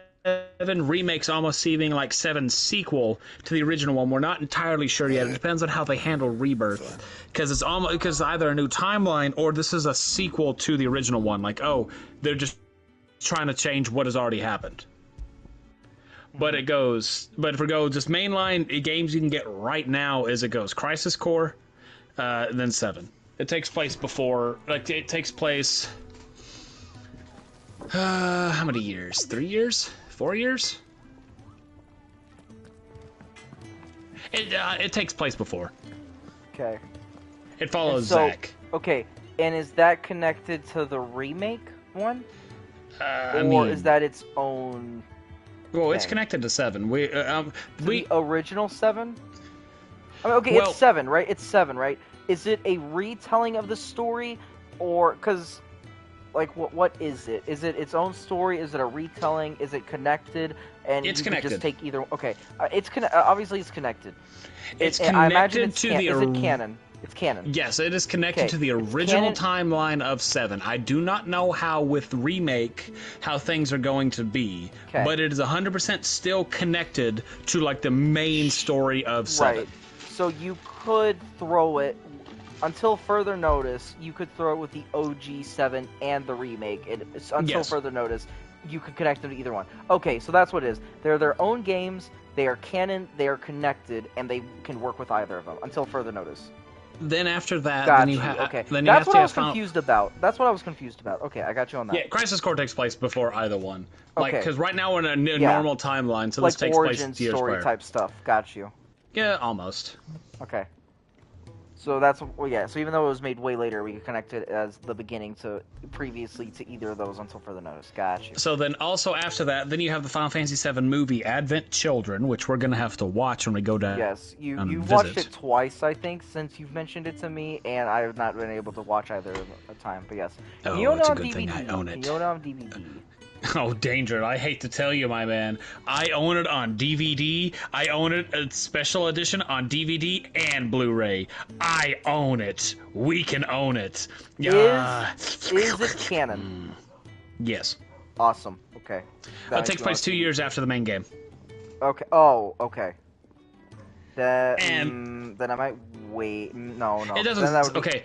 Remake's almost seeming like 7's sequel to the original one. We're not entirely sure yet. It depends on how they handle Rebirth, because it's either a new timeline or this is a sequel to the original one. They're just trying to change what has already happened. But if we go just mainline games you can get right now, it goes Crisis Core, then 7. It takes place before, how many years? 3 years? 4 years? It takes place before. Okay. It follows Zack. Okay, and is that connected to the remake one? Is that its own? Well, it's connected to 7. The original 7. It's 7, right? It's 7, right? Is it a retelling of the story, or because? What is it? Is it its own story? Is it a retelling? Is it connected? And it's you connected. Just take either. Okay, obviously it's connected. It's connected I imagine to the. Is it canon? It's canon. Yes, it is connected to the original timeline of 7. I do not know how with Remake how things are going to be, but it is 100% still connected to the main story of 7. Right. So you could throw it. Until further notice, you could throw it with the OG 7 and the remake. Until further notice, you could connect them to either one. Okay, so that's what it is. They're their own games, they are canon, they are connected, and they can work with either of them. Until further notice. Then after that, That's what I was confused about. Okay, I got you on that. Yeah, Crisis Core takes place before either one. Because right now we're in a normal timeline, so this takes place years story prior. Type stuff. Got you. Yeah, almost. Okay. So that's yeah. So even though it was made way later, we could connect it as the beginning to previously to either of those until further notice. Gotcha. So then also after that, then you have the Final Fantasy VII movie Advent Children, which we're gonna have to watch when we go down. Yes, you've watched it twice, I think, since you've mentioned it to me, and I have not been able to watch either at a time. But yes, oh, it's a good thing I own it. You own it on DVD. Oh, Danger, I hate to tell you, my man. I own it on DVD. I own it a special edition on DVD and Blu-ray. I own it. We can own it. Is it canon? Yes. Awesome. Okay. It takes place 2 years after the main game. Okay. Oh, okay. Then I might wait. No. It doesn't. Okay.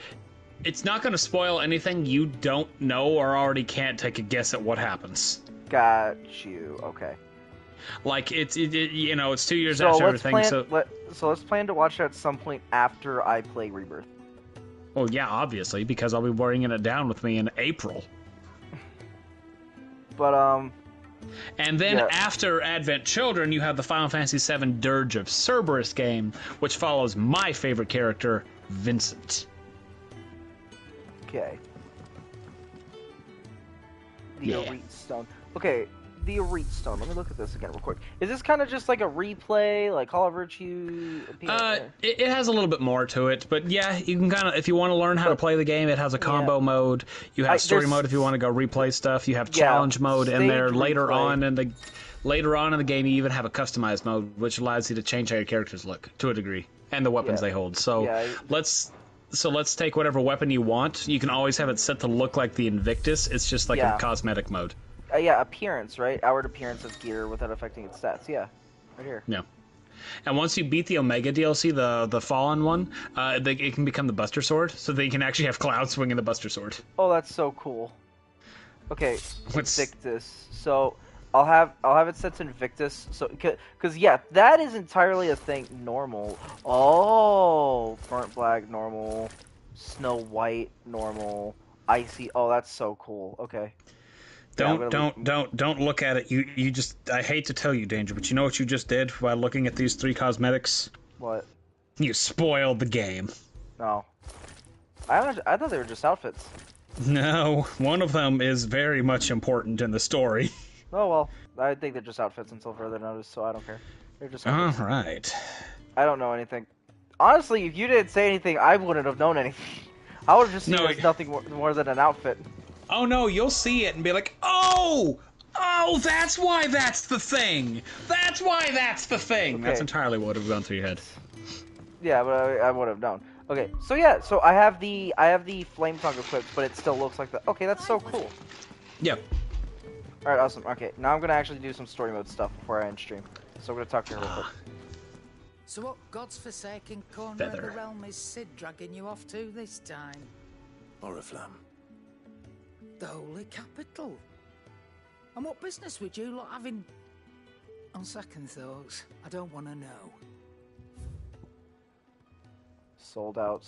It's not going to spoil anything you don't know or already can't take a guess at what happens. Got you. Okay. Like it's 2 years after everything. So let's plan to watch it at some point after I play Rebirth. Well, yeah, obviously, because I'll be bringing it down with me in April. But and then after Advent Children, you have the Final Fantasy VII Dirge of Cerberus game, which follows my favorite character, Vincent. Okay. The Arete Stone. Okay, the Arete Stone. Let me look at this again real quick. Is this kind of just like a replay, like Call of Virtue? It has a little bit more to it, but yeah, you can kind of, if you want to learn how to play the game, it has a combo mode. You have story mode if you want to go replay stuff. You have challenge mode in there. Later on in the game, you even have a customized mode, which allows you to change how your characters look to a degree and the weapons they hold. So let's take whatever weapon you want. You can always have it set to look like the Invictus. It's just like a cosmetic mode. Appearance, right? Outward appearance of gear without affecting its stats. Yeah, right here. Yeah. And once you beat the Omega DLC, the Fallen one, it can become the Buster Sword, so they can actually have Cloud swinging the Buster Sword. Oh, that's so cool. Okay, Invictus. So I'll have it set to Invictus. So because that is entirely a thing. Normal. Oh, burnt black normal, Snow White normal, icy. Oh, that's so cool. Okay. Don't look at it. You just, I hate to tell you, Danger, but you know what you just did by looking at these 3 cosmetics? What? You spoiled the game. No. I thought they were just outfits. No, one of them is very much important in the story. Oh well, I think they're just outfits until further notice, so I don't care. They're just outfits. All right. I don't know anything. Honestly, if you didn't say anything, I wouldn't have known anything. I would have just seen it as nothing more than an outfit. Oh no, you'll see it and be like, oh, that's why that's the thing. That's why that's the thing. Okay. That's entirely what would have gone through your head. Yeah, but I would have known. Okay, so so I have the flame tongue equipped, but it still looks like the. Okay, that's so cool. Yeah. All right, awesome. Okay, now I'm gonna actually do some story mode stuff before I end stream. So I'm gonna talk to her real quick. So what God's forsaken corner of the realm is Sid dragging you off to this time? Oriflamme. The holy capital. And what business would you lot having? On second thoughts, I don't want to know. Sold out.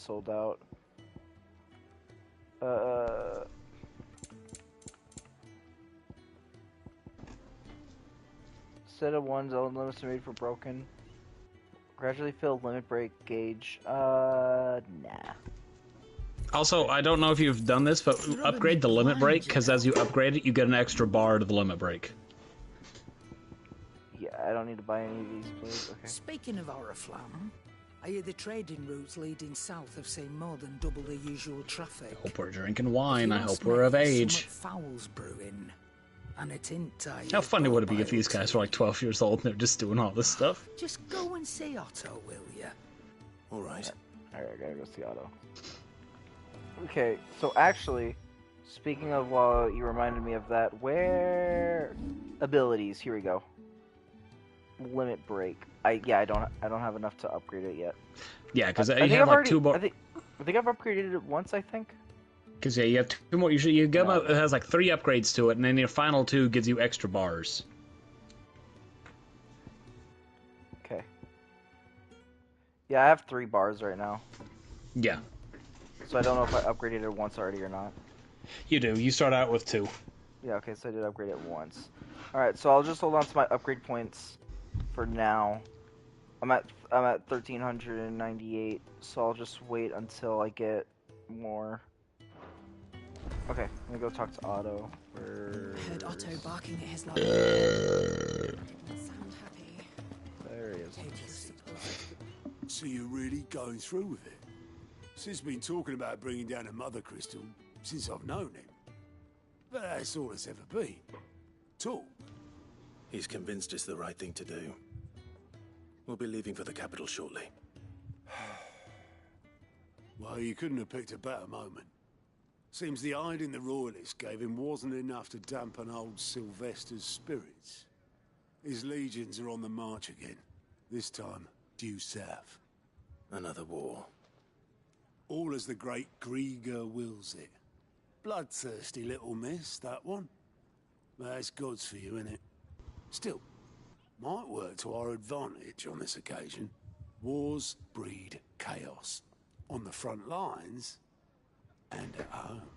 Set of ones, all limits are made for broken. Gradually fill limit break gauge. Nah. Also, I don't know if you've done this, but upgrade the limit break, because as you upgrade it, you get an extra bar to the limit break. Yeah, I don't need to buy any of these, please. Okay. Speaking of Oriflamme, I hear the trading routes leading south have seen more than double the usual traffic. I hope we're drinking wine. I hope we're of age. Foul's brewing. And a tint. How funny would it be if these guys were like 12 years old and they're just doing all this stuff? Just go and see Otto, will ya? All right. Alright, I gotta go see Otto. Okay, so actually, speaking of while you reminded me of that, where abilities? Here we go. Limit break. I don't have enough to upgrade it yet. Yeah, because you have like 2 more. I think I've upgraded it once. I think. Because you have 2 more. You get it has like 3 upgrades to it, and then your final 2 gives you extra bars. Okay. Yeah, I have 3 bars right now. Yeah. So I don't know if I upgraded it once already or not. You do. You start out with 2. Yeah. Okay. So I did upgrade it once. All right. So I'll just hold on to my upgrade points for now. I'm at 1398, so I'll just wait until I get more. Okay, I'm gonna go talk to Otto. I heard Otto barking at his love. Sound happy. There he is. So you're really going through with it? Sid's been talking about bringing down a mother crystal since I've known him. But that's all it's ever been. Talk. He's convinced it's the right thing to do. We'll be leaving for the capital shortly. Well, you couldn't have picked a better moment. Seems the hiding the royalists gave him wasn't enough to dampen old Sylvester's spirits. His legions are on the march again. This time, due south. Another war. All as the great Grieger wills it. Bloodthirsty little miss, that one. That's God's for you, innit? Still, might work to our advantage on this occasion. Wars breed chaos. On the front lines, and at home.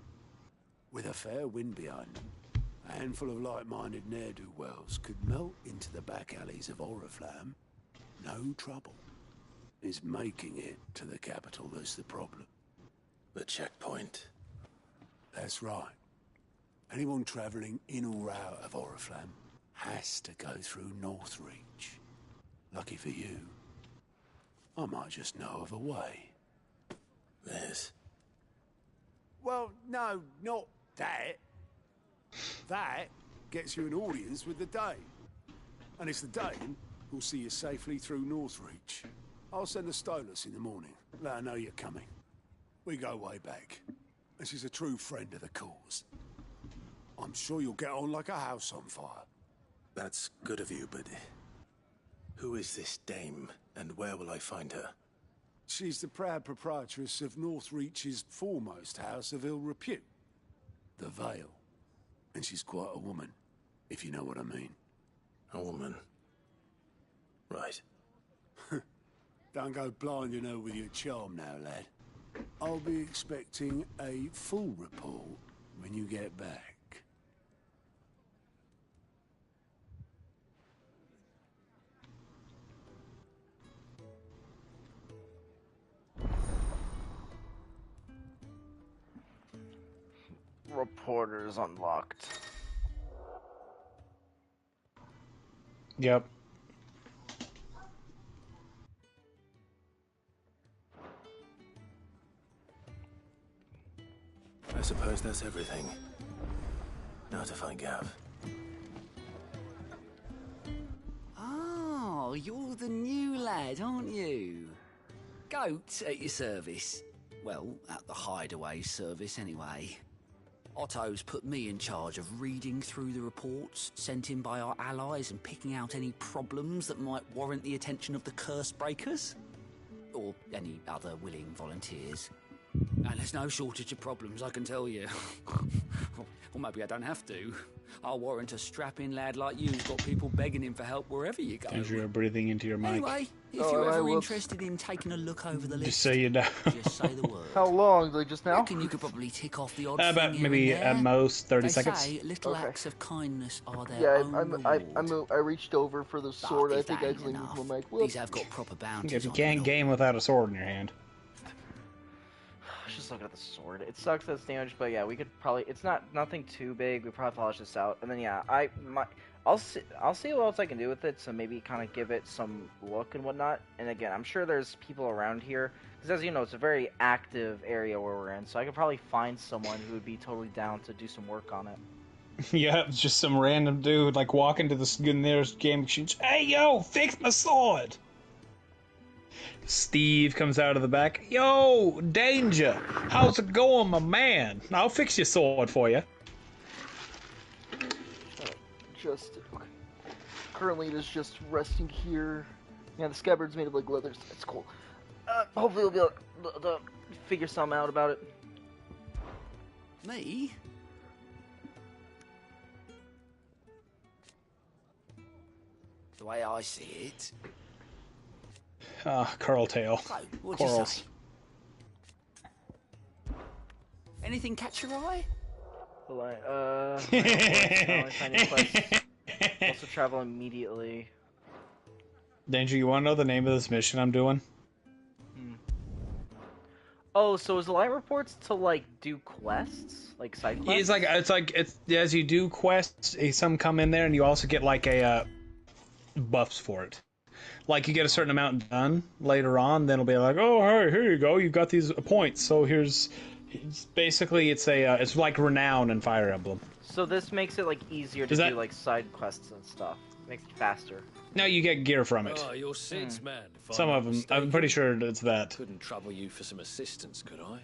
With a fair wind behind them, a handful of like-minded ne'er-do-wells could melt into the back alleys of Oriflamme. No trouble. It's making it to the capital that's the problem. The checkpoint. That's right. Anyone travelling in or out of Oriflamme has to go through Northreach. Lucky for you, I might just know of a way. There's... Well, no, not that. That gets you an audience with the Dane. And it's the Dane who'll see you safely through Northreach. I'll send the Stolas in the morning. Let her know you're coming. We go way back. And she's a true friend of the cause. I'm sure you'll get on like a house on fire. That's good of you, but... who is this dame, and where will I find her? She's the proud proprietress of Northreach's foremost house of ill repute, the Vale. And she's quite a woman, if you know what I mean. A woman? Right. Don't go blinding her with your charm now, lad. I'll be expecting a full report when you get back. Reporters unlocked. Yep. I suppose that's everything. Now to find Gav. Oh, you're the new lad, aren't you? Goat at your service. Well, at the hideaway service anyway. Otto's put me in charge of reading through the reports sent in by our allies and picking out any problems that might warrant the attention of the curse breakers. Or any other willing volunteers. And there's no shortage of problems, I can tell you. Or maybe I don't have to. I'll warrant a strapping lad like you who's got people begging him for help wherever you go. As you're breathing into your mic. Anyway, if you're ever interested in taking a look over the list, just so you know. just say the word. How long? Like just now? I reckon you could probably tick off the odd About thing maybe here and at there. most 30 They seconds. say little acts of kindness are their Yeah, own I reaced over for the sword. I if think that I ain't accidentally enough, moved my mic. These have got proper bounties. If you on can't them. game without a sword in your hand. Just look at the sword. It sucks that it's damaged, but yeah, we could probably. It's nothing too big. We probably polish this out, and then yeah, I'll see what else I can do with it. So maybe kind of give it some look and whatnot. And again, I'm sure there's people around here because, as you know, it's a very active area where we're in. So I could probably find someone who would be totally down to do some work on it. Yeah, it's just some random dude like walking to the nearest game exchange. Hey, yo, fix my sword. Steve comes out of the back. Yo, Danger! How's it going, my man? I'll fix your sword for you. Currently it is just resting here. Yeah, the scabbard's made of like leather. It's cool. Hopefully we'll be able to figure something out about it. Me? The way I see it. Curl tail. So, what'd you Corals. say? Anything catch your eye? Also travel immediately. Danger, you want to know the name of this mission I'm doing? Oh, so is the light reports to like do quests, like side quests? It's as you do quests, some come in there, and you also get like a buffs for it. Like you get a certain amount done later on, then it'll be like, oh, hey, here you go, you got these points. So it's like renown and Fire Emblem. So this makes it like easier to do like side quests and stuff. Makes it faster. No, you get gear from it. Oh, you're Sid's man. Some of them, I'm pretty sure it's that. Couldn't trouble you for some assistance, could I?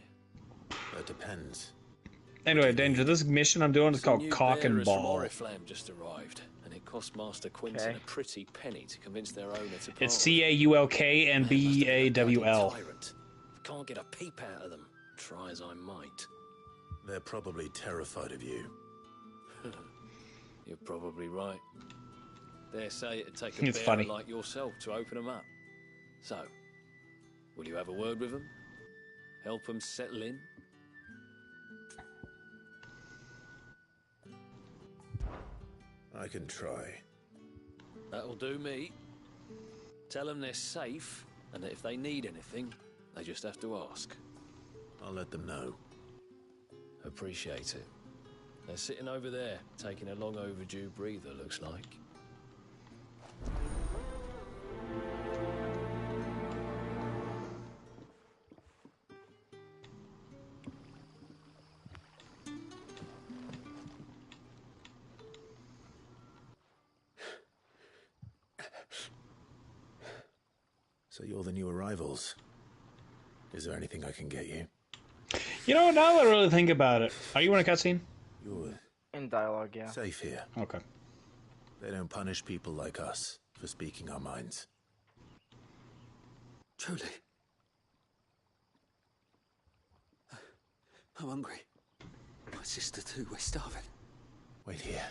It depends. Anyway, Danger, this mission I'm doing is called Cock and Ball. Oriflamme just arrived, and it cost Master Quinton a pretty penny to convince their owner to part. It's CAULK and BAWL. Can't get a peep out of them, try as I might. They're probably terrified of you. You're probably right. Dare say it'd take a bear like yourself to open them up. So, will you have a word with them? Help them settle in? I can try. That'll do me. Tell them they're safe, and that if they need anything, they just have to ask. I'll let them know. Appreciate it. They're sitting over there, taking a long overdue breather, looks like. So you're the new arrivals. Is there anything I can get you? You know, now that I really think about it, are you in a cutscene? You're in dialogue, yeah. Safe here. Okay. They don't punish people like us for speaking our minds. Truly. I'm hungry. My sister too, we're starving. Wait here.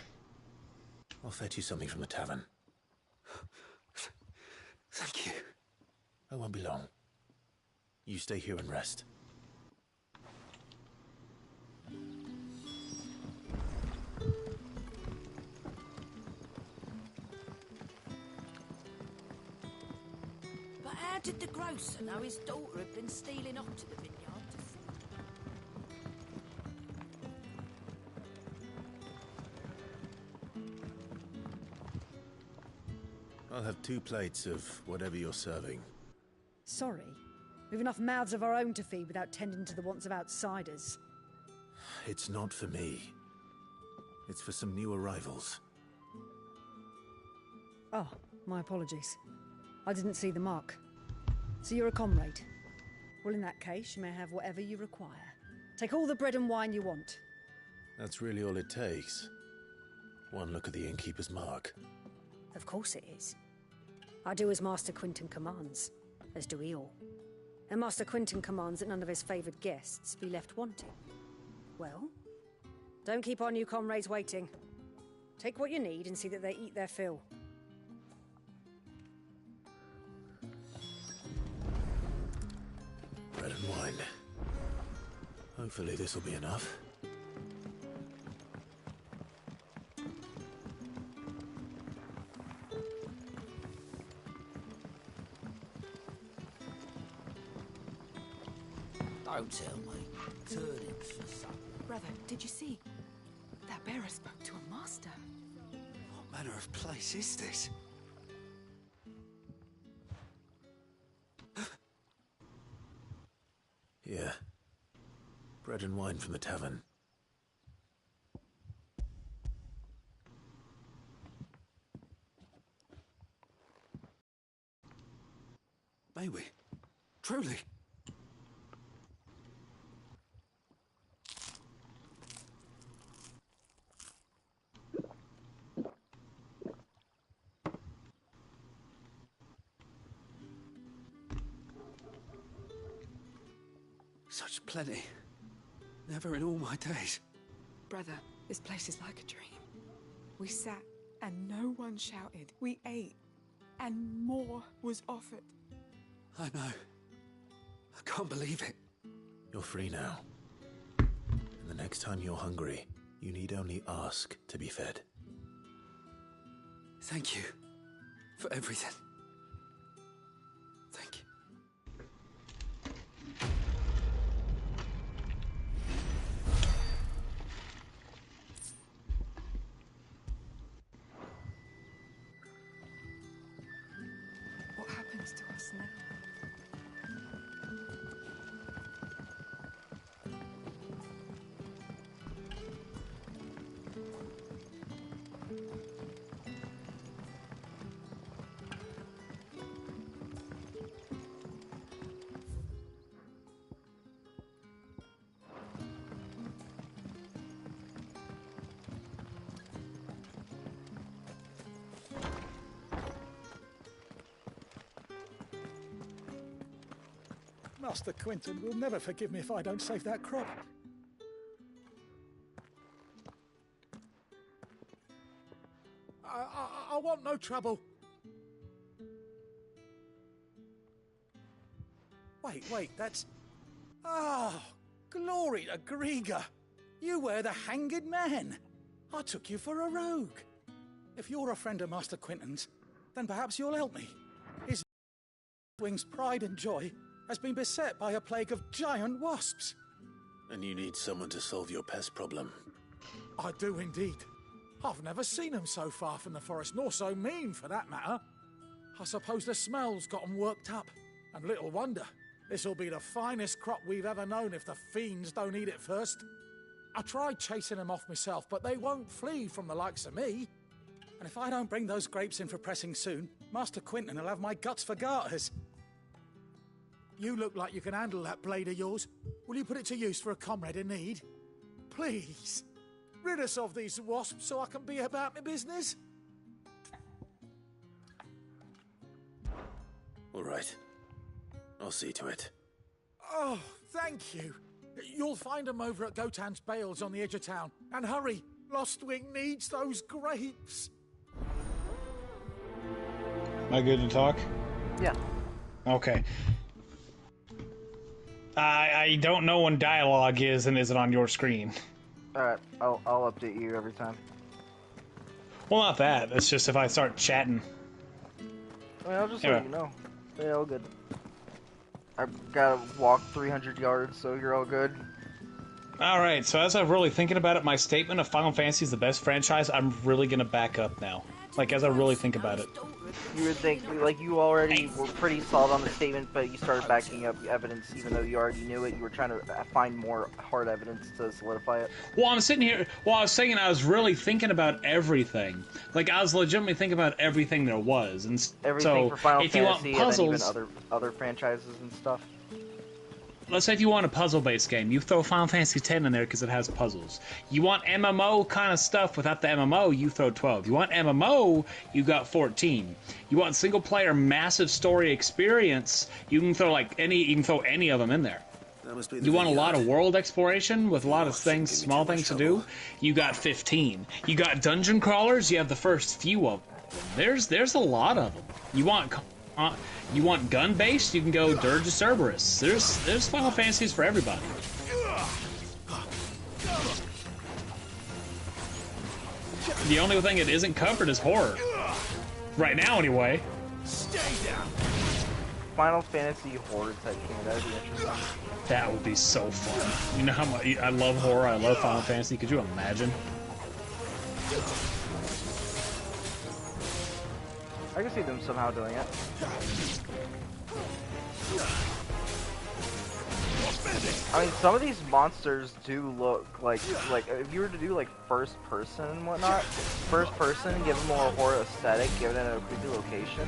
I'll fetch you something from the tavern. Thank you. I won't be long. You stay here and rest. But how did the grocer know his daughter had been stealing off to the vineyard to see? I'll have 2 plates of whatever you're serving. Sorry. We've enough mouths of our own to feed without tending to the wants of outsiders. It's not for me. It's for some new arrivals. Oh, my apologies. I didn't see the mark. So you're a comrade. Well, in that case, you may have whatever you require. Take all the bread and wine you want. That's really all it takes. One look at the innkeeper's mark. Of course it is. I do as Master Quinton commands, as do we all. And Master Quinton commands that none of his favoured guests be left wanting. Well, don't keep our new comrades waiting. Take what you need and see that they eat their fill. Bread and wine. Hopefully this'll be enough. Don't tell me. Turnips for supper. Brother, did you see? That bearer spoke to a master. What manner of place is this? Here. Bread and wine from the tavern. May we? Truly? Such plenty. Never in all my days. Brother, this place is like a dream. We sat and no one shouted. We ate and more was offered. I know. I can't believe it. You're free now. And the next time you're hungry, you need only ask to be fed. Thank you for everything. Master Quinton will never forgive me if I don't save that crop. I want no trouble. Wait, that's... Oh, glory to Grieger. You were the hanged man. I took you for a rogue. If you're a friend of Master Quinton's, then perhaps you'll help me. His wing's pride and joy has been beset by a plague of giant wasps. And you need someone to solve your pest problem. I do indeed. I've never seen them so far from the forest, nor so mean, for that matter. I suppose the smell's got them worked up. And little wonder. This'll be the finest crop we've ever known if the fiends don't eat it first. I tried chasing them off myself, but they won't flee from the likes of me. And if I don't bring those grapes in for pressing soon, Master Quinton will have my guts for garters. You look like you can handle that blade of yours. Will you put it to use for a comrade in need? Please, rid us of these wasps so I can be about my business. All right. I'll see to it. Oh, thank you. You'll find them over at Gotan's Bales on the edge of town. And hurry, Lostwing needs those grapes. Am I good to talk? Yeah. Okay. I don't know when dialogue is and isn't on your screen. Alright, I'll update you every time. Well, not that. It's just if I start chatting. I mean, I'll just let you know. Yeah, all good. I've gotta walk 300 yards, so you're all good. Alright, so as I'm really thinking about it, my statement of Final Fantasy is the best franchise, I'm really gonna back up now. Like, as I really think about it. You would think, like, you already were pretty solid on the statement, but you started backing up evidence even though you already knew it. You were trying to find more hard evidence to solidify it. Well, I'm sitting here, while I was saying I was really thinking about everything. Like, I was legitimately thinking about everything there was. And everything so, for Final if Fantasy you want puzzles, and then even other franchises and stuff. Let's say if you want a puzzle-based game, you throw Final Fantasy X in there because it has puzzles. You want MMO kind of stuff without the MMO, you throw 12. You want MMO, you got 14. You want single-player massive story experience, you can throw any of them in there. You want a lot of world exploration with a lot of things, small things to do, you got 15. You got dungeon crawlers, you have the first few of them. There's a lot of them. You want gun-based? You can go Dirge of Cerberus. There's Final Fantasies for everybody. The only thing that isn't covered is horror. Right now, anyway. Stay down. Final Fantasy horror type game. That'd be interesting. That would be so fun. You know how much I love horror. I love Final Fantasy. Could you imagine? I can see them somehow doing it. I mean, some of these monsters do look like if you were to do like first person and whatnot, first person, give them more horror aesthetic, give it a creepy location.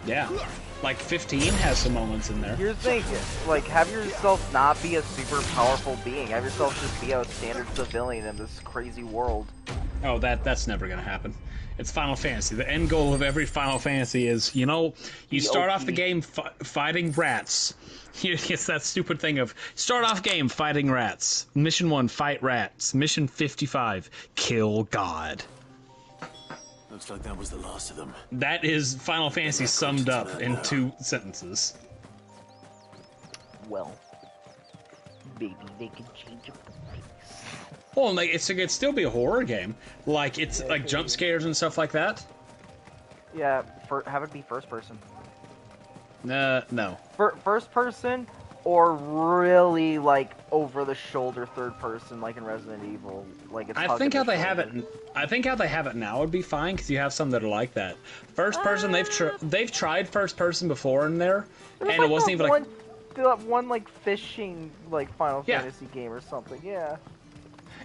Yeah, like 15 has some moments in there. Here's the thing, like, have yourself not be a super powerful being. Have yourself just be a standard civilian in this crazy world. Oh, that's never gonna happen. It's Final Fantasy. The end goal of every Final Fantasy is, you start off the game fighting rats. It's that stupid thing of, start off game fighting rats. Mission 1, fight rats. Mission 55, kill God. Looks like that was the last of them. That is Final Fantasy summed up in 2 sentences. Well, maybe they can change up the pace. Well, like, it could still be a horror game. Like, it's like jump scares and stuff like that. Yeah, have it be first person. No. First person, or really like over the shoulder third person, like in Resident Evil. Like it's. I think how they have it now would be fine because you have some that are like that. First person, they've tried first person before in there, and it wasn't even like one like fishing like Final Fantasy game or something. Yeah.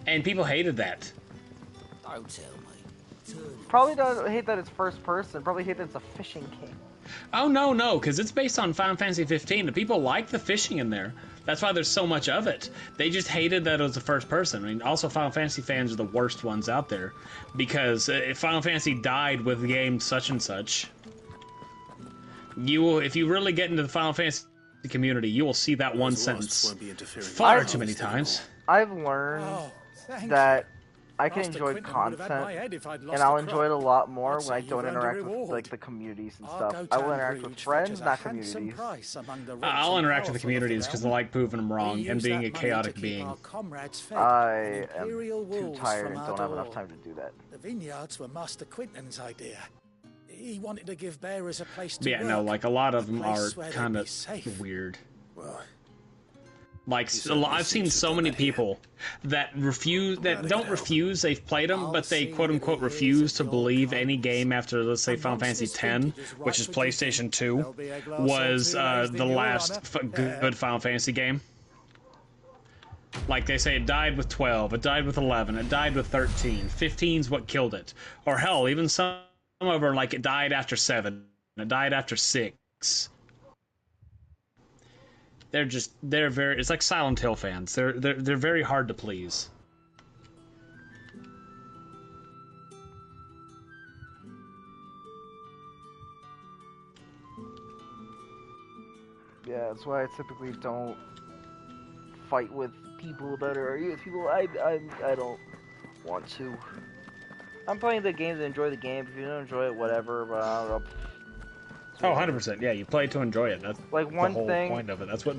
And people hated that. Don't tell me. Probably don't hate that it's first person. Probably hate that it's a fishing game. Oh, no, because it's based on Final Fantasy 15. The people like the fishing in there. That's why there's so much of it. They just hated that it was the first person. I mean, also Final Fantasy fans are the worst ones out there. Because if Final Fantasy died with the game such and such, You will, if you really get into the Final Fantasy community, you will see that one sentence far too many times. I've learned that I can enjoy content, and I'll enjoy it a lot more when I don't interact with like the communities and stuff. I will interact with friends, not communities. I'll interact with the communities because I like proving them wrong and being a chaotic being. I am too tired and don't have enough time to do that. The vineyards were Master Quinton's idea. He wanted to give bearers a place to work. Yeah, no, like a lot of them are kind of weird. Like I've seen so many people that don't refuse. They've played them, but they quote unquote refuse to believe any game after, let's say, Final Fantasy X, which is PlayStation 2, was the last good Final Fantasy game. Like they say, it died with 12, it died with 11, it died with 13. 15's what killed it, or hell, even some of them are like it died after 7, it died after 6. They're very, it's like Silent Hill fans. They're very hard to please. Yeah, that's why I typically don't fight with people that are with people. I don't want to. I'm playing the game to enjoy the game. If you don't enjoy it, whatever. But I'll. Oh, 100%. Yeah, you play to enjoy it. That's like one the whole thing, point of it. That's what.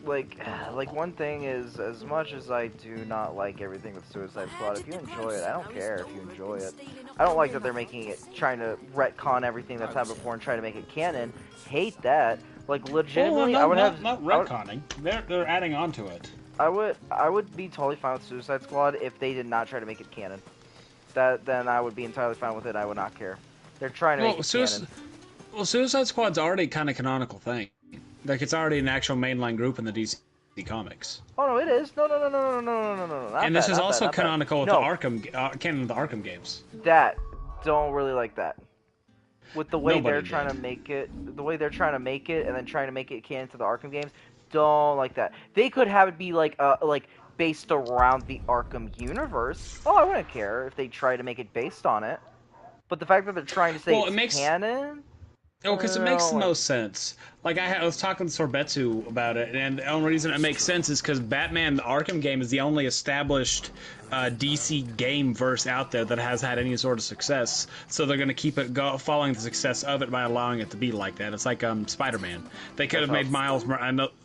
Like one thing is, as much as I do not like everything with Suicide Squad, if you enjoy it, I don't care if you enjoy it. I don't like that they're making it, trying to retcon everything that's happened before and trying to make it canon. Hate that. Like legitimately, well, I would have not retconning. They're adding on to it. I would be totally fine with Suicide Squad if they did not try to make it canon. Then I would be entirely fine with it. I would not care. They're trying to make it canon. Well, Suicide Squad's already kind of canonical thing. Like, it's already an actual mainline group in the DC comics. Oh, no, it is. No. And this is also canonical with the Arkham, canon of the Arkham games. Don't really like that. With the way they're trying to make it, and then trying to make it canon to the Arkham games, don't like that. They could have it be like based around the Arkham universe. Oh, I wouldn't care if they try to make it based on it. But the fact that they're trying to say it's canon. Oh, because it makes the most sense. Like, I was talking to Sorbetsu about it, and the only reason it makes sense is because Batman, the Arkham game, is the only established DC game verse out there that has had any sort of success. So they're going to keep it following the success of it by allowing it to be like that. It's like Spider-Man. They could have made Miles,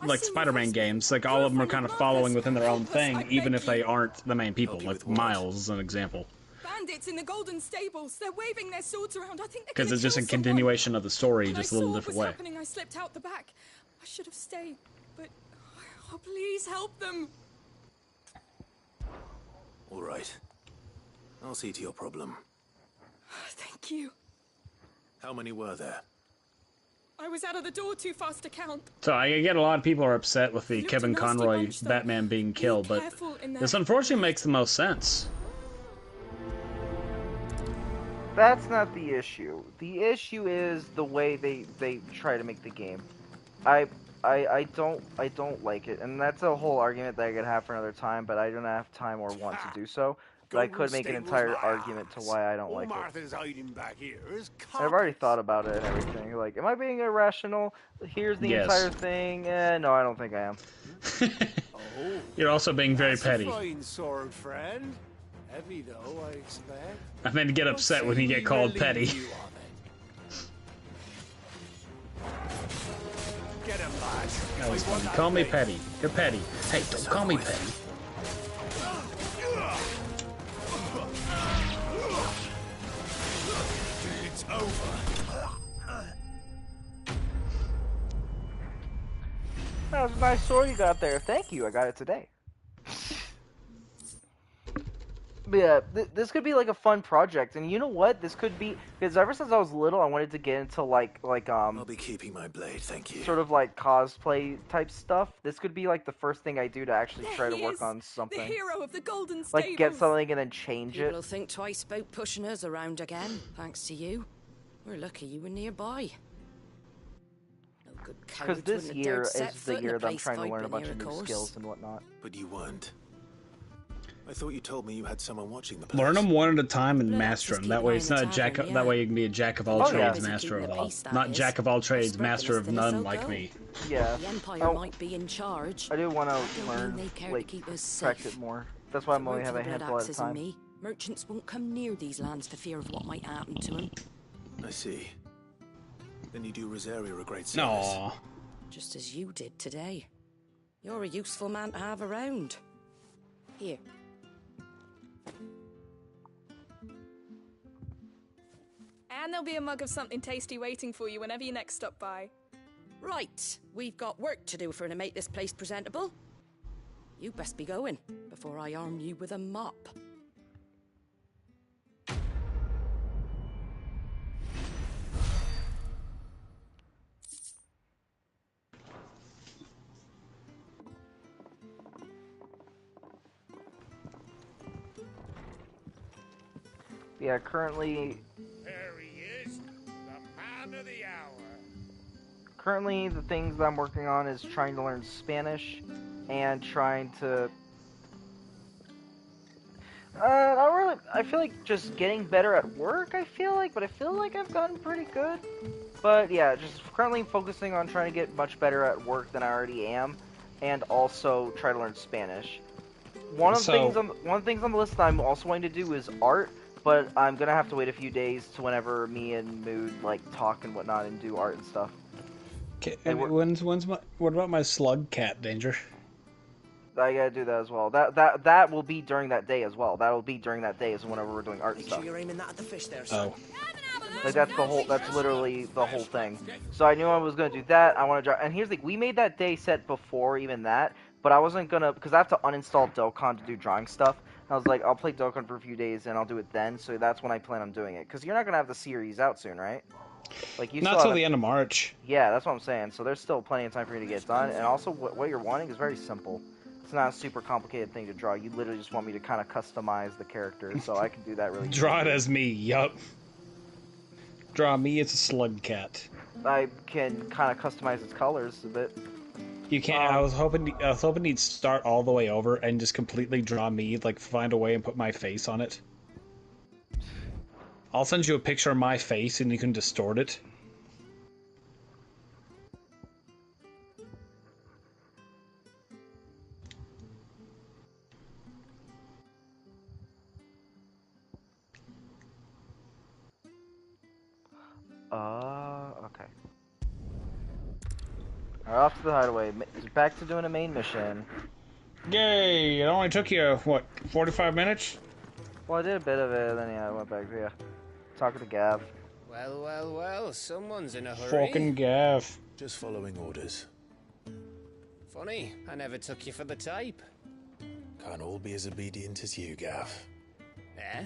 like Spider-Man games, like all of them are kind of following within their own thing, even if they aren't the main people. Like Miles is an example. Bandits in the Golden Stables. They're waving their swords around. I think because it's just a continuation of the story, just a little different way. I slipped out the back. I should have stayed, but oh, please help them. All right. I'll see to your problem. Thank you. How many were there? I was out of the door too fast to count. So I get a lot of people are upset with the Kevin Conroy Batman being killed, but this unfortunately makes the most sense. That's not the issue. The issue is the way they try to make the game. I don't like it, and that's a whole argument that I could have for another time, but I don't have time or want to do so. But I could make an entire argument to why I don't like it. I've already thought about it and everything. Like, am I being irrational? Here's the entire thing. No, I don't think I am. You're also being very petty. Fine sword, friend. Heavy though, I expect. I meant to get upset when you get called petty. Get him, lad. That was funny. Call me petty. You're petty. Hey, don't call me petty. It's over. That was a nice sword you got there. Thank you. I got it today. But yeah, this could be like a fun project, and you know what? This could be because ever since I was little, I wanted to get into like I'll be keeping my blade, thank you. Sort of like cosplay type stuff. This could be like the first thing I do to actually try to work on something. The hero of the Golden Stables. Like get something and then change it. People think twice about pushing us around again, thanks to you. We're lucky you were nearby. Because this year is the year that I'm trying to learn a bunch of new skills and whatnot. But you weren't. I thought you told me you had someone watching the place. Learn them one at a time and Let's master just them. keep That way, lying it's the not a jack. tavern, That yeah. way, you can be a jack of all Oh, yeah. trades, master of all. Peace, that Not is. jack of all Or trades, spread master the of list none, so like go. me. Yeah. The Empire might be in charge. I do want Don't to mean learn, they care like, to keep us practice safe. it more. That's why I'm only Word having to a the blood handful at a axes and time. me. Merchants won't come near these lands for fear of what might happen to them. I see. Then you do Rosaria a great service. No. Just as you did today. You're a useful man to have around. Here. And there'll be a mug of something tasty waiting for you whenever you next stop by. Right, we've got work to do for to make this place presentable. You best be going before I arm you with a mop. Yeah, currently. There he is, the man of the hour. Currently, the things that I'm working on is trying to learn Spanish and trying to. I feel like just getting better at work, but I feel like I've gotten pretty good. But yeah, just currently focusing on trying to get much better at work than I already am, and also try to learn Spanish. One of the things on the list that I'm also wanting to do is art, but I'm gonna have to wait a few days to whenever me and Mood like talk and whatnot and do art and stuff. Okay, what about my slug cat, Danger? I gotta do that as well. That will be during that day as well. That'll be during that day is whenever we're doing art stuff. You're aiming that at the fish there, son. Like that's literally the whole thing. So I knew I was gonna do that. I want to draw, and here's the thing: we made that day set before even that, but I wasn't gonna because I have to uninstall Dokkan to do drawing stuff. I was like, I'll play Dokkan for a few days and I'll do it then. So that's when I plan on doing it. Because you're not gonna have the series out soon, right? Like you not till the end of March. Yeah, that's what I'm saying. So there's still plenty of time for you to get it done. And also, what you're wanting is very simple. It's not a super complicated thing to draw. You literally just want me to kind of customize the character, so I can do that really. Draw it as me. Yup. Draw me as a slug cat. I can kind of customize its colors a bit. You can't. I was hoping he'd start all the way over and just completely draw me. Like find a way and put my face on it. I'll send you a picture of my face and you can distort it. Okay. Alright, off to the hideaway. Back to doing a main mission. Yay! It only took you, what, 45 minutes? Well, I did a bit of it, and then yeah, I went back to talking to Gav. Well, someone's in a hurry. Fucking Gav. Just following orders. Funny, I never took you for the type. Can't all be as obedient as you, Gav. Eh?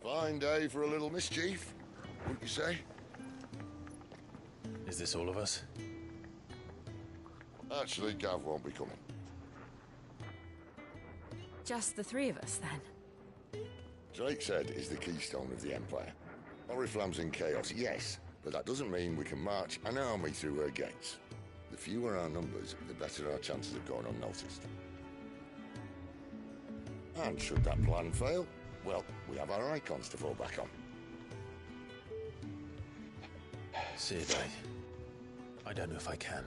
Fine day for a little mischief, wouldn't you say? Is this all of us? Actually, Gav won't be coming. Just the three of us, then? Drake's Head is the keystone of the Empire. Oriflamme's in chaos, yes, but that doesn't mean we can march an army through her gates. The fewer our numbers, the better our chances of going unnoticed. And should that plan fail, well, we have our icons to fall back on. Sid, I don't know if I can.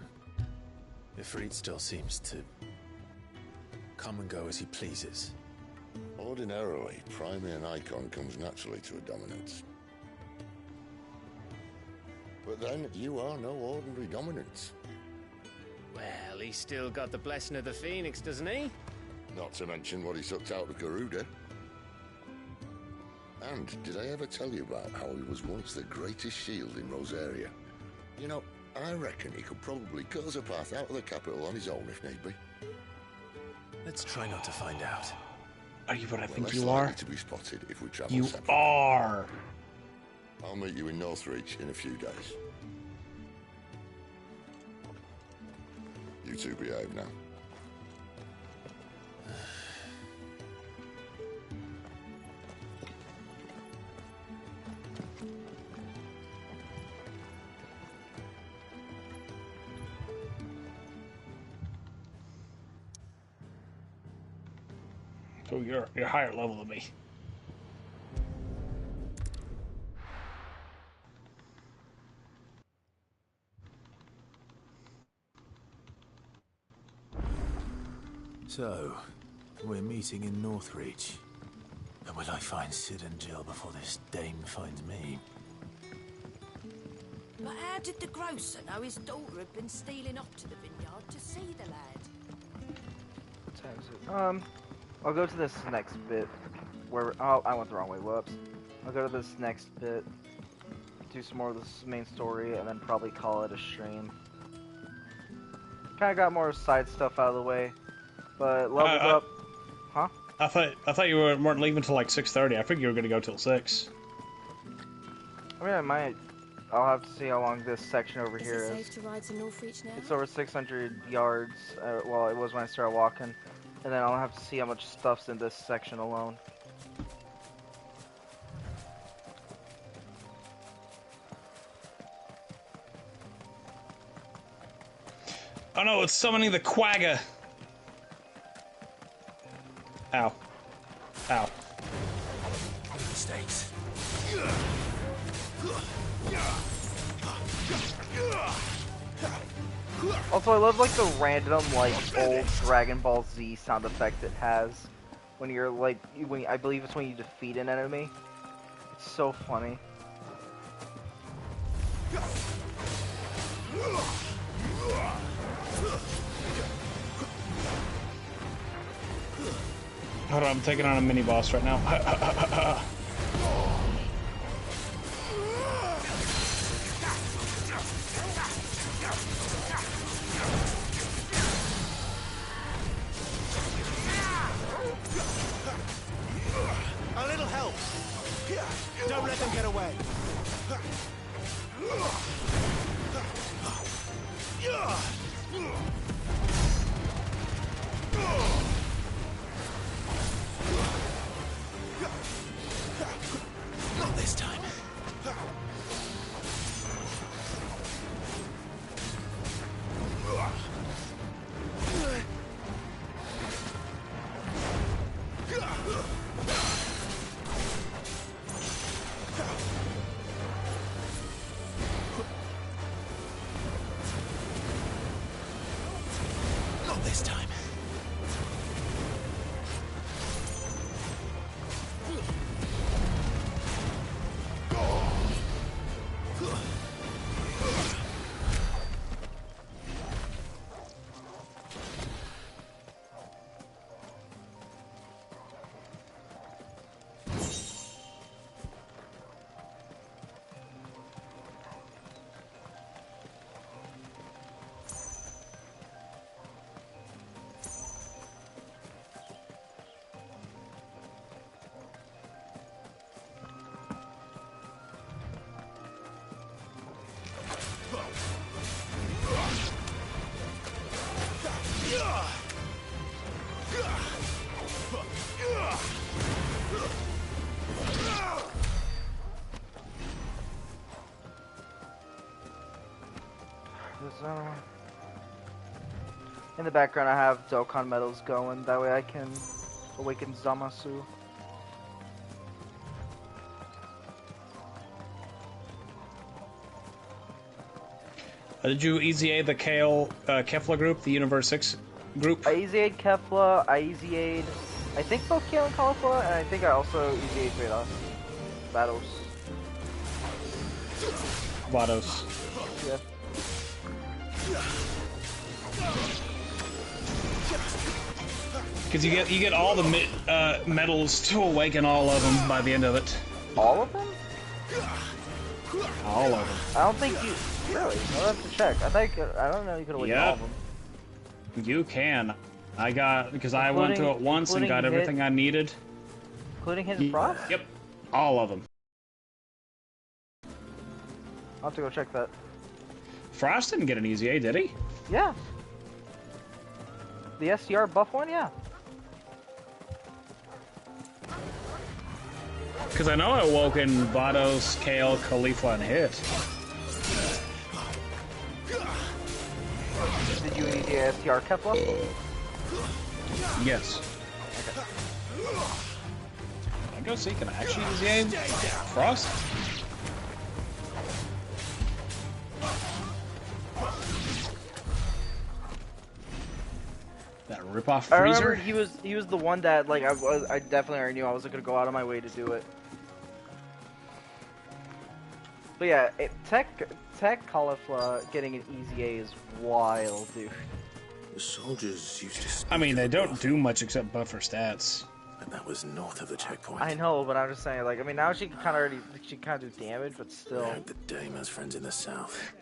Ifrit still seems to come and go as he pleases. Ordinarily, priming an icon comes naturally to a dominance. But then, you are no ordinary dominance. Well, he's still got the blessing of the Phoenix, doesn't he? Not to mention what he sucked out of Garuda. And did I ever tell you about how he was once the greatest shield in Rosaria? You know, I reckon he could probably cut us a path out of the capital on his own if need be. Let's try not to find out. Are you what I think less you likely are? to be spotted if we travel You separately. are. I'll meet you in Northreach in a few days. You two behave now. Oh, you're higher level than me. So, we're meeting in Northreach. And will I find Sid and Jill before this dame finds me? But how did the grocer know his daughter had been stealing off to the vineyard to see the lad? What time is it? I'll go to this next bit. Where I went the wrong way. Whoops. I'll go to this next bit, do some more of this main story, and then probably call it a stream. Kind of got more side stuff out of the way, but leveled up. Huh? I thought you weren't leaving till like 6:30. I figured you were gonna go till 6. I mean, I might. I'll have to see how long this section over here Is is. it safe to ride to Northreach now? It's over 600 yards. Well, it was when I started walking, and then I'll have to see how much stuff's in this section alone. Oh no, it's summoning the quagga. Ow. Ow. Mistakes. Also, I love like the random like old Dragon Ball Z sound effect it has when you're like I believe it's when you defeat an enemy. It's so funny. Hold on, I'm taking on a mini boss right now. A little help. Don't let them get away. Not this time. Not this time. In the background, I have Dokkan medals going. That way, I can awaken Zamasu. Did you EZA the Kefla group, the Universe 6 group? I EZA'd Kefla, I EZA'd, I think both Kale and Caulifla, and I think I also EZA'd Vados. Vados. Yeah. Because you get all the medals to awaken all of them by the end of it. All of them? All of them. I don't think you... Really? I'll have to check. I don't know you could awaken all of them. You can. I got... Because I went to it once and got everything I needed. Including Hidden Frost? Yep. All of them. I'll have to go check that. Frost didn't get an EZA, did he? Yeah. The SDR buff one, yeah. Because I know I awoke in Vados, Kale, Khalifa, and Hit. Did you need the SDR Kefla? Yes. Okay. I go see, can I actually use the aim? Frost? That rip-off freezer? I remember he was the one that like I definitely already knew I was gonna go out of my way to do it. But yeah, Tech Caulifla getting an easy A is wild, dude. The soldiers used to. I mean, they don't do much except buffer stats. And that was north of the checkpoint. I know, but I'm just saying, like, I mean, now she can kind of do damage, but still. I hope the Dame has friends in the south.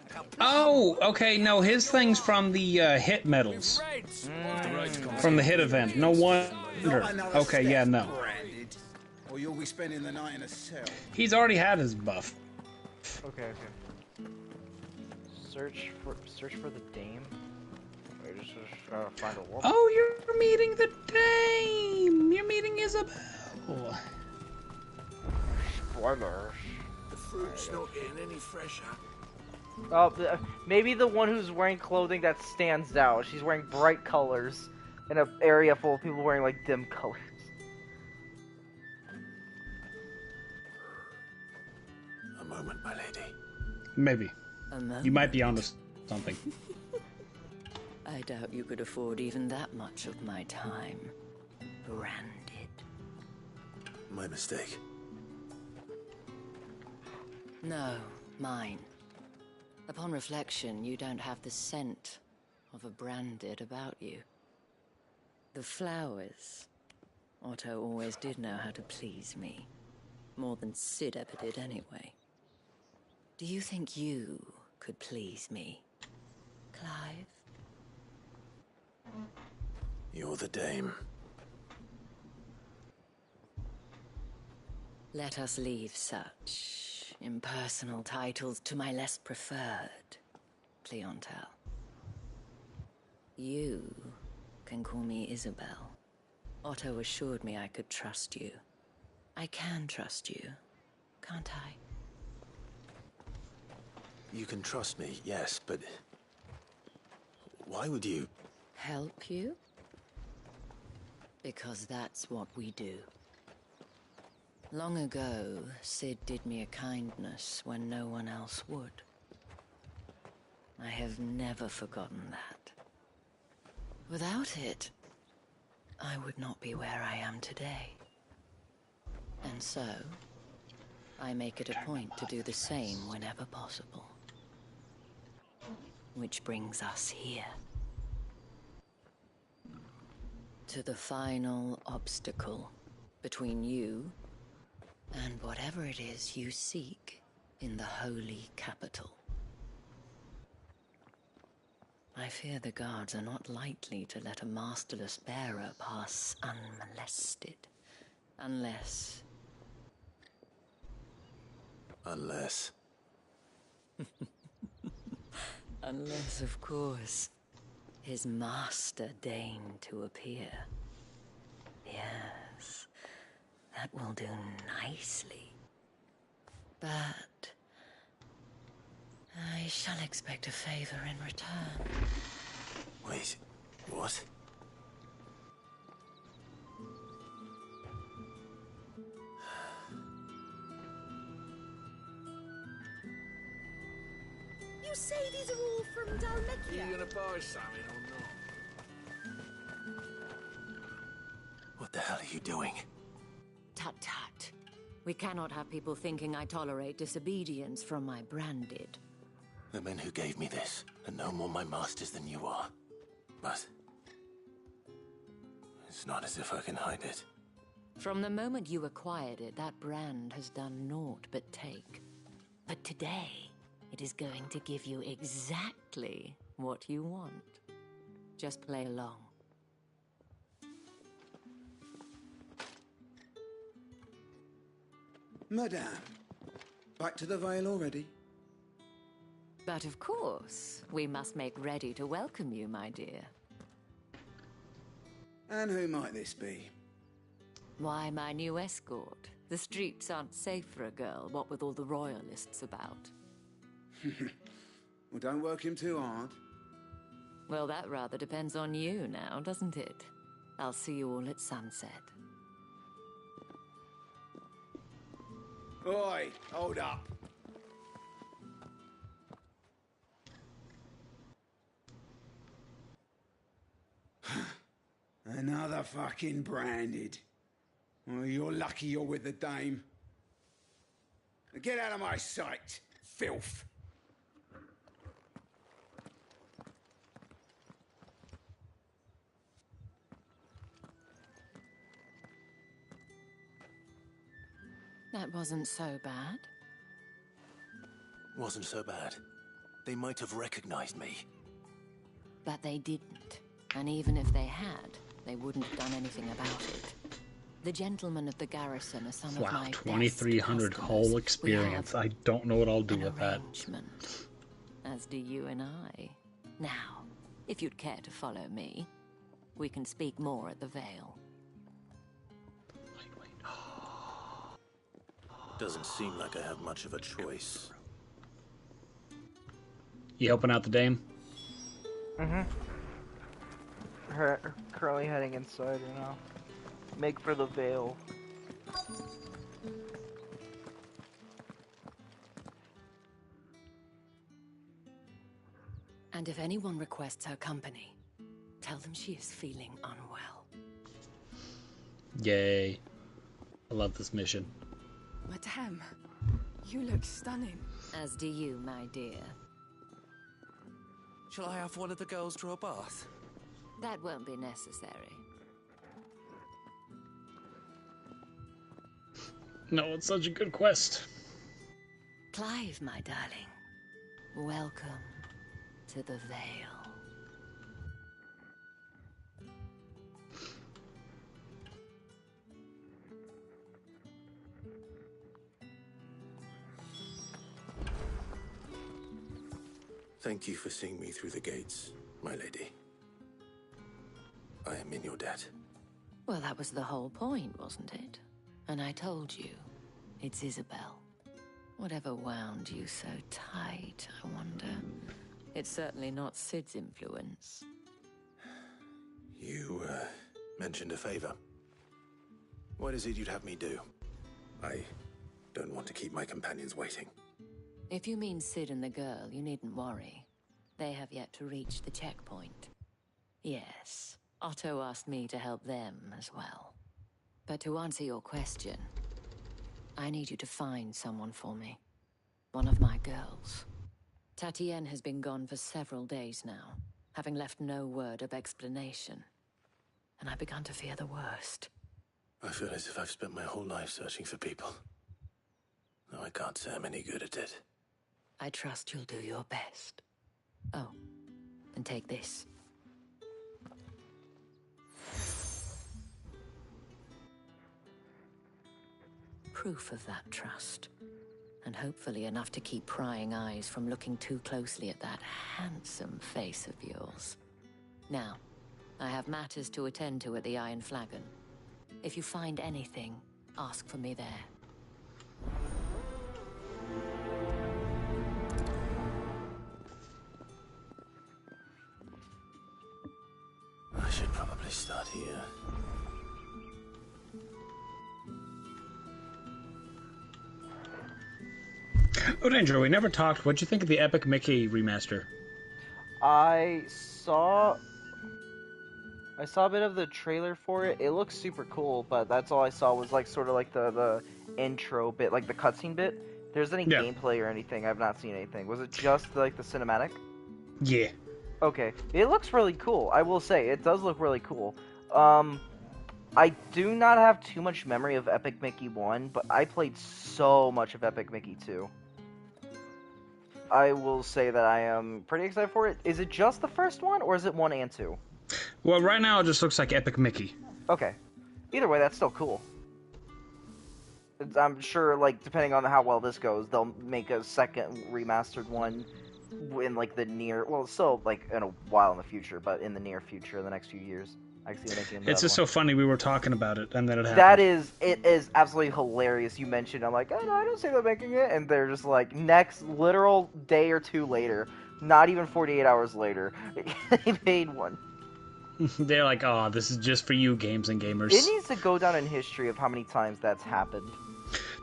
Oh, okay, no, his thing's from the hit medals. From the hit event. No wonder. Okay, yeah, no. Or you'll be spending the night in a cell. He's already had his buff. Okay. Search for the Dame. Wait, just find a wolf. Oh, you're meeting the Dame. You're meeting Isabel. Spoilers. The fruit's not getting any fresher. Oh, maybe the one who's wearing clothing that stands out. She's wearing bright colors in an area full of people wearing like dim colors. A moment, my lady. Maybe. You might be onto something. I doubt you could afford even that much of my time. Branded. My mistake. No, mine. Upon reflection, you don't have the scent of a branded about you. The flowers. Otto always did know how to please me. More than Sid ever did anyway. Do you think you could please me, Clive? You're the Dame. Let us leave such impersonal titles to my less preferred clientele. You can call me Isabel. Otto assured me I could trust you. I can trust you, can't I? You can trust me, yes, but why would you? Help you? Because that's what we do. Long ago, Sid did me a kindness when no one else would. I have never forgotten that. Without it, I would not be where I am today. And so, I make it a point to do the same whenever possible. Which brings us here. To the final obstacle between you and whatever it is you seek in the holy capital. I fear the guards are not likely to let a masterless bearer pass unmolested. Unless... Unless, of course, his master deigned to appear. Yes, that will do nicely. But I shall expect a favor in return. Wait, what? You say these are all from Dalmekia? Are you gonna buy something or not? What the hell are you doing? Tut-tut. We cannot have people thinking I tolerate disobedience from my branded. The men who gave me this are no more my masters than you are. But it's not as if I can hide it. From the moment you acquired it, that brand has done naught but take. But today, it is going to give you exactly what you want. Just play along. Madame, back to the Vale already? But of course, we must make ready to welcome you, my dear. And who might this be? Why, my new escort. The streets aren't safe for a girl, what with all the royalists about. Well, don't work him too hard. Well, that rather depends on you now, doesn't it? I'll see you all at sunset. Oi, hold up. Another fucking branded. Oh, you're lucky you're with the dame. Get out of my sight, filth. That wasn't so bad. Wasn't so bad. They might have recognized me. But they didn't. And even if they had, they wouldn't have done anything about it. The gentlemen of the garrison are some of Wow, my 2,300 whole experience. I don't know what I'll do with that. As do you and I. Now, if you'd care to follow me, we can speak more at the Vale. Doesn't seem like I have much of a choice. You helping out the dame? Mm-hmm. Currently heading inside right now. Make for the Vale. And if anyone requests her company, tell them she is feeling unwell. Yay. I love this mission. Madame, you look stunning. As do you, my dear. Shall I have one of the girls draw a bath? That won't be necessary. No, it's such a good quest. Clive, my darling. Welcome to the Vale. Thank you for seeing me through the gates, my lady. I am in your debt. Well, that was the whole point, wasn't it? And I told you, it's Isabel. Whatever wound you so tight, I wonder. It's certainly not Sid's influence. You, mentioned a favor. What is it you'd have me do? I don't want to keep my companions waiting. If you mean Sid and the girl, you needn't worry. They have yet to reach the checkpoint. Yes, Otto asked me to help them as well. But to answer your question, I need you to find someone for me. One of my girls. Tatienne has been gone for several days now, having left no word of explanation. And I've begun to fear the worst. I feel as if I've spent my whole life searching for people. Though I can't say I'm any good at it. I trust you'll do your best. Oh, and take this. Proof of that trust. And hopefully enough to keep prying eyes from looking too closely at that handsome face of yours. Now, I have matters to attend to at the Iron Flagon. If you find anything, ask for me there. I should probably start here. Oh, Danger, we never talked. What'd you think of the Epic Mickey remaster? I saw a bit of the trailer for it. It looks super cool, but that's all I saw was like sort of like the intro bit, like the cutscene bit. If there's any gameplay or anything, I've not seen anything. Was it just like the cinematic? Yeah. Okay. It looks really cool. I will say, it does look really cool. I do not have too much memory of Epic Mickey 1, but I played so much of Epic Mickey 2. I will say that I am pretty excited for it. Is it just the first one, or is it 1 and 2? Well, right now it just looks like Epic Mickey. Okay. Either way, that's still cool. I'm sure, like, depending on how well this goes, they'll make a second remastered one in, like, the near... Well, it's still, like, in a while in the future, but in the near future, in the next few years. I can see them making It's just so funny we were talking about it, and then it happened. That is... It is absolutely hilarious. You mentioned, I'm like, oh, no, I don't see them making it, and they're just like, next literal day or two later, not even 48 hours later, they made one. They're like, oh, this is just for you, games and gamers. It needs to go down in history of how many times that's happened.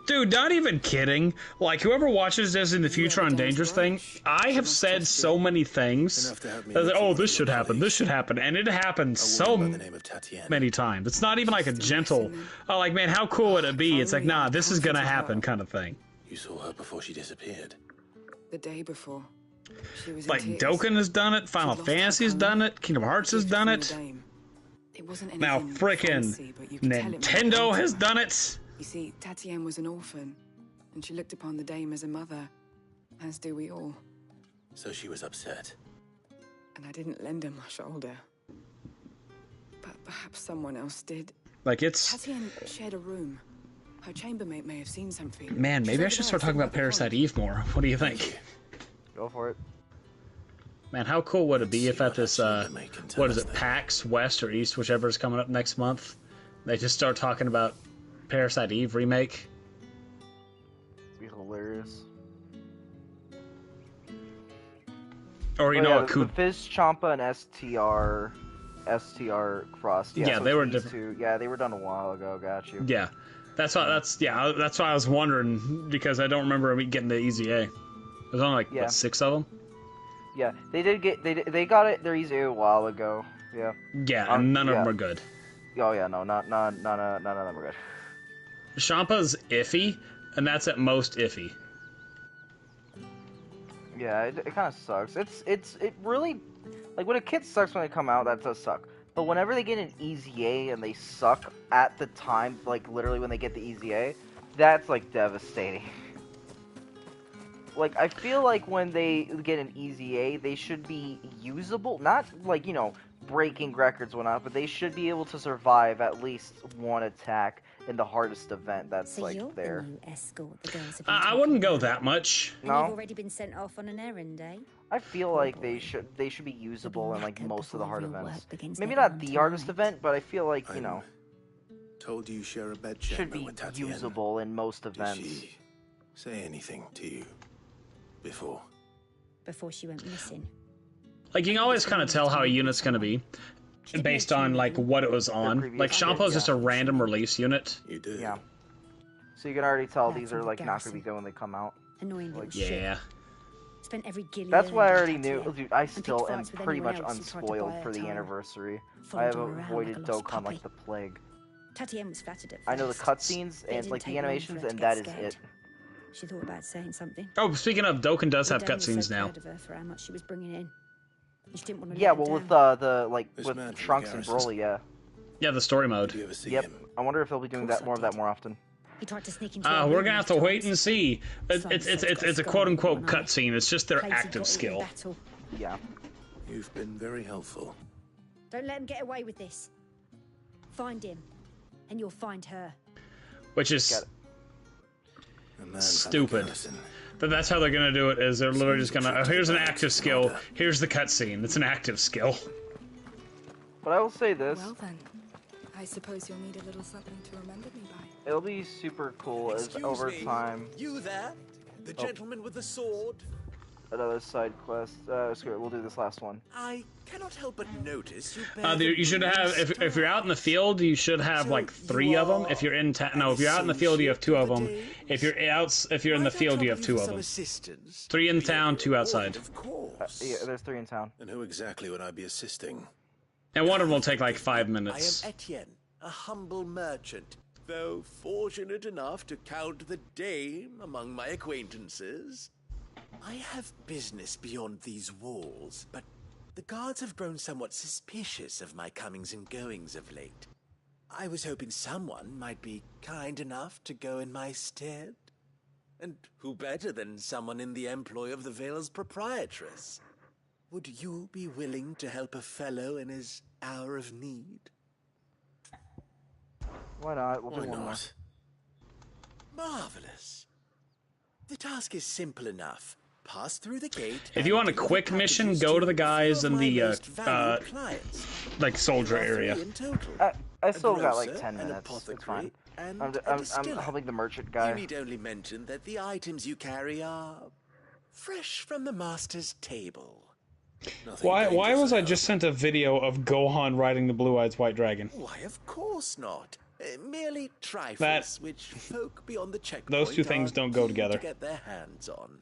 Dude, not even kidding. Like, whoever watches this in the future on DangerXtreme, I have said so many things. That, oh, this should happen, this should happen. And it happens so many times. It's not even like a gentle, oh, like, man, how cool would it be? It's like, nah, this is gonna happen kind of thing. You saw her before she disappeared? The day before. She was like, Dokkan has done it, Final Fantasy has done it, Kingdom Hearts has done it. Now, frickin' Nintendo has done it. You see, Tatienne was an orphan, and she looked upon the dame as a mother, as do we all. So she was upset. And I didn't lend her my shoulder. But perhaps someone else did. Like, it's... Tatienne shared a room. Her chambermaid may have seen something. Man, maybe I should start talking about Parasite Eve more. What do you think? Go for it. Man, how cool would it be if at this, what is it, PAX West or East, whichever is coming up next month, they just start talking about Parasite Eve remake? It'd be hilarious. Or, you know, the Fizz Champa and STR Crossed. Yeah, so they were different. Yeah, they were done a while ago. Got you. Yeah, that's why I was wondering, because I don't remember me getting the EZA. There's only like what, 6 of them. Yeah, they did get they got it their EZA a while ago. Yeah. Yeah, and none of them are good. Oh yeah, no, none of them are good. Champa's iffy, and that's at most iffy. Yeah, it kind of sucks. It really, like, when a kid sucks when they come out, that does suck. But whenever they get an EZA and they suck at the time, like literally when they get the EZA, that's like devastating. Like, I feel like when they get an EZA, they should be usable, not like, you know, breaking records or whatnot, but they should be able to survive at least one attack in the hardest event that's so like you're there. The new escort the girls have been I wouldn't go that much. And you've already been sent off on an errand, eh? I feel like they should be usable in like most of the hard events. Maybe not the hardest event, but I feel like, you know, Told you share a bed should be usable in most events. Did she say anything to you before she went missing? Like, you can always kind of tell how a unit's going to be based on, like, what it was on. Like, Shampoo's just a random release unit. You do. Yeah. So you can already tell these are, like, not going to be good when they come out. Annoying like, yeah. Spent every guillion. That's why I already knew. Dude, I still am pretty much unspoiled for the anniversary. I have avoided Dokkan like the plague. Tatienne was flattered at first. I know the cutscenes and, like, the animations, and that is it. She thought about saying something. Oh, speaking of, Dokkan does have cutscenes now. Of her for how much she was bringing in. She didn't want to well, with with Trunks and Broly, yeah. Yeah, the story mode. Yep. I wonder if they'll be doing that more often. He tried to sneak into we're gonna have to wait and see. It's a quote unquote cutscene. It's just their active skill. Yeah. You've been very helpful. Don't let him get away with this. Find him, and you'll find her. Which is stupid. But that's how they're gonna do it. Is they're literally just gonna here's an active skill. Here's the cutscene. It's an active skill. But I will say this. Well then, I suppose you'll need a little something to remember me by. It'll be super cool as over time. You there? The gentleman with the sword? Another side quest. Screw it, we'll do this last one. I cannot help but notice you should have if you're out in the field, you should have like 3 of them. If you're in if you're out in the field, you have 2 of them. If you're in the field, you have 2 of them. 3 in town, 2 outside. Yeah, there's 3 in town. And who exactly would I be assisting? And one of them will take like 5 minutes. I am Etienne, a humble merchant, though fortunate enough to count the dame among my acquaintances. I have business beyond these walls, but the guards have grown somewhat suspicious of my comings and goings of late. I was hoping someone might be kind enough to go in my stead. And who better than someone in the employ of the Vale's proprietress? Would you be willing to help a fellow in his hour of need? Why not? We'll do Why one more. not? Marvelous. The task is simple enough. Pass through the gate. If you want a quick mission, go to the guys in the like soldier area. I still got like 10 minutes. It's fine. I'm helping the merchant guy. You need only mention that the items you carry are fresh from the master's table. Why was I just sent a video of Gohan riding the Blue Eyes White Dragon? Why, of course not. Merely trifles which folk beyond the checkpoint those two things don't go keen together. to get their hands on.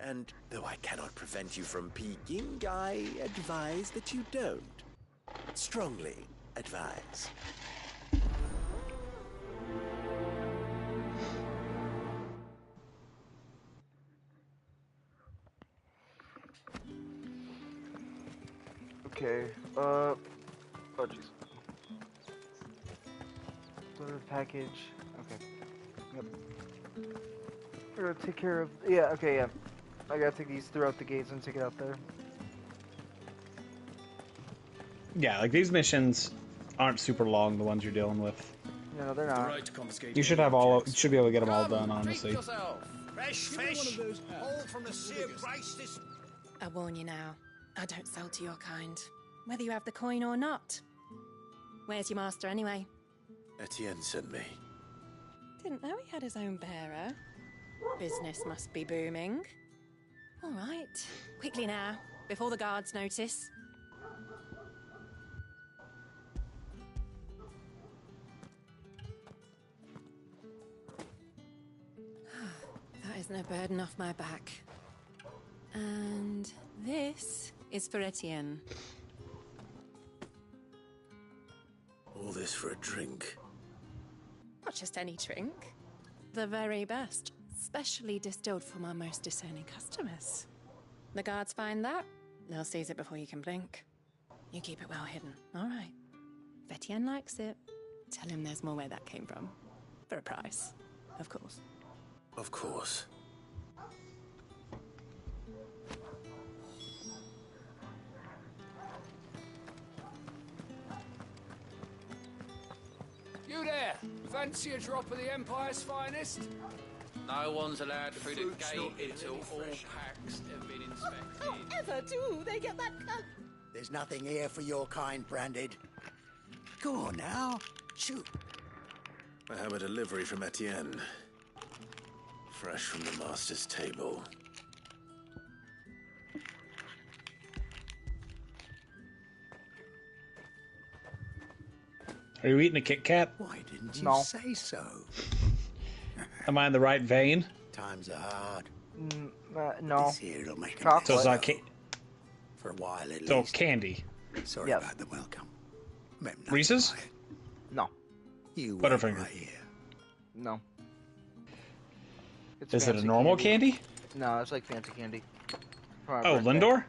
And though I cannot prevent you from peeking, I advise that you don't. Strongly advise. Okay, oh jeez. Deliver package, okay. Yep. We're gonna take care of, yeah, okay, yeah. I gotta take these throughout the gates and take it out there. Yeah, like these missions aren't super long, the ones you're dealing with. No, they're not. You should have all, you should be able to get them all done, honestly. Fresh fish, all from the sea of Grace. I warn you now, I don't sell to your kind, whether you have the coin or not. Where's your master anyway? Etienne sent me. Didn't know he had his own bearer. Business must be booming. All right, quickly now, before the guards notice. That is no burden off my back. And this is for Etienne. All this for a drink. Not just any drink. The very best. Specially distilled for my most discerning customers. The guards find that, they'll seize it before you can blink. You keep it well hidden, all right. If Etienne likes it, tell him there's more where that came from. For a price, of course. Of course. You there! Fancy a drop of the Empire's finest? No one's allowed through the gate until all packs have been inspected. Ever do they get that cut? There's nothing here for your kind, Branded. Go on now, shoot. I have a delivery from Etienne. Fresh from the master's table. Are you eating a Kit Kat? Why didn't you say so? Am I in the right vein? Times are hard. No. This here'll make So it's not for a while at so least. candy. Sorry about the welcome. Reese's? No. You Butterfinger. right here. No. It's Is it a fancy normal candy? No, it's like fancy candy. For my Oh, birthday. Lindor?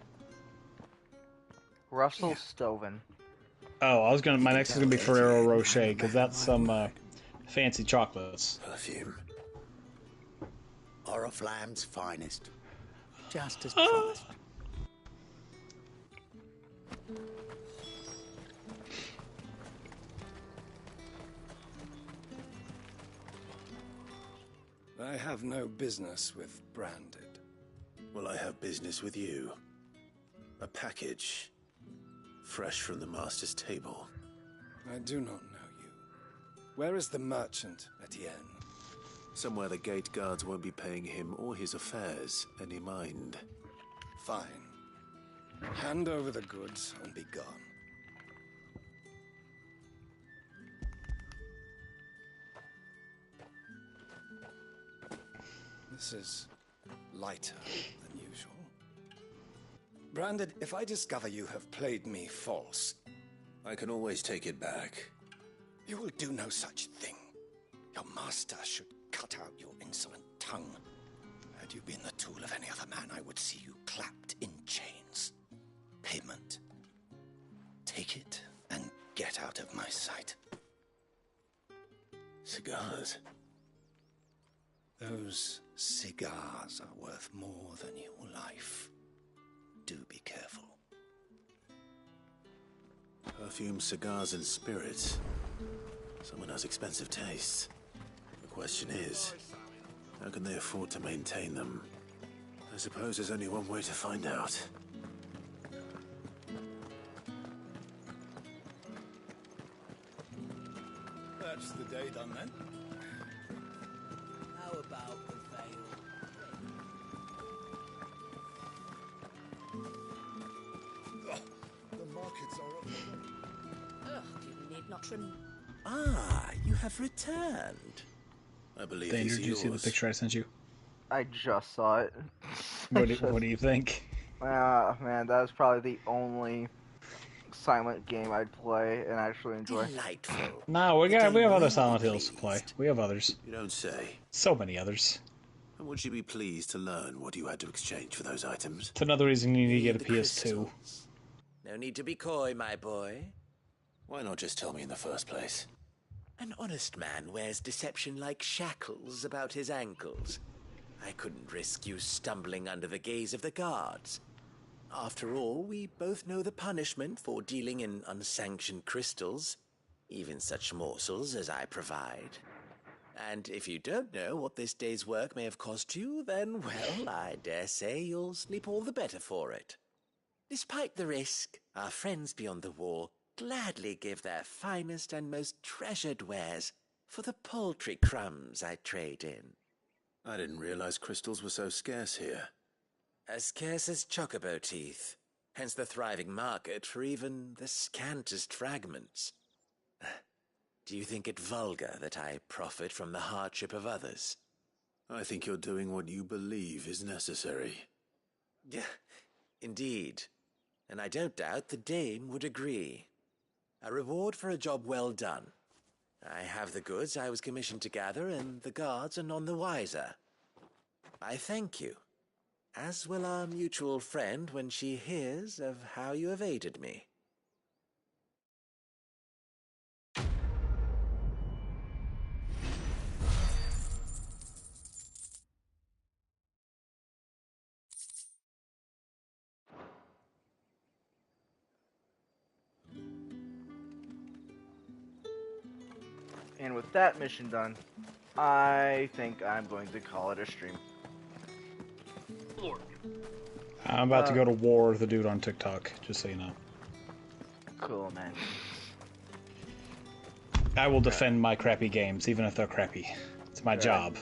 Russell Stoven. Oh, I was gonna. My next is gonna be Ferrero Rocher because that's some fancy chocolates. Perfume. Oriflamme's finest. Just as promised. I have no business with Branded. Well, I have business with you. A package. Fresh from the master's table. I do not know you. Where is the merchant, Etienne? Somewhere the gate guards won't be paying him or his affairs any mind. Fine. Hand over the goods and be gone. This is lighter than usual. Branded, if I discover you have played me false... I can always take it back. You will do no such thing. Your master should cut out your insolent tongue. Had you been the tool of any other man, I would see you clapped in chains. Payment. Take it and get out of my sight. Cigars? Those cigars are worth more than your life. Do be careful. Perfume, cigars, and spirits. Someone has expensive tastes. The question is, how can they afford to maintain them? I suppose there's only one way to find out. That's the day done then. How about the veil? The markets are up. Ugh, you need not Ah, you have returned. I believe Danger, these are did you see the yours. picture I sent you? I just saw it. What do you think? Man, that was probably the only silent game I'd play and actually enjoy. Delightful. No, we have other Silent Hills to play. We have others. You don't say. So many others. And would you be pleased to learn what you had to exchange for those items? It's another reason you need to get a The PS2. crystals. No need to be coy, my boy. Why not just tell me in the first place? An honest man wears deception like shackles about his ankles. I couldn't risk you stumbling under the gaze of the guards. After all, we both know the punishment for dealing in unsanctioned crystals, even such morsels as I provide. And if you don't know what this day's work may have cost you, then, well, I dare say you'll sleep all the better for it. Despite the risk, our friends beyond the wall gladly give their finest and most treasured wares for the paltry crumbs I trade in. I didn't realize crystals were so scarce here. As scarce as chocobo teeth, hence the thriving market for even the scantest fragments. Do you think it vulgar that I profit from the hardship of others? I think you're doing what you believe is necessary. Yeah, indeed. And I don't doubt the dame would agree. A reward for a job well done. I have the goods I was commissioned to gather, and the guards are none the wiser. I thank you, as will our mutual friend when she hears of how you have aided me. And with that mission done, I think I'm going to call it a stream. I'm about to go to war with the dude on TikTok, just so you know. Cool, man. I will defend my crappy games, even if they're crappy. It's my job.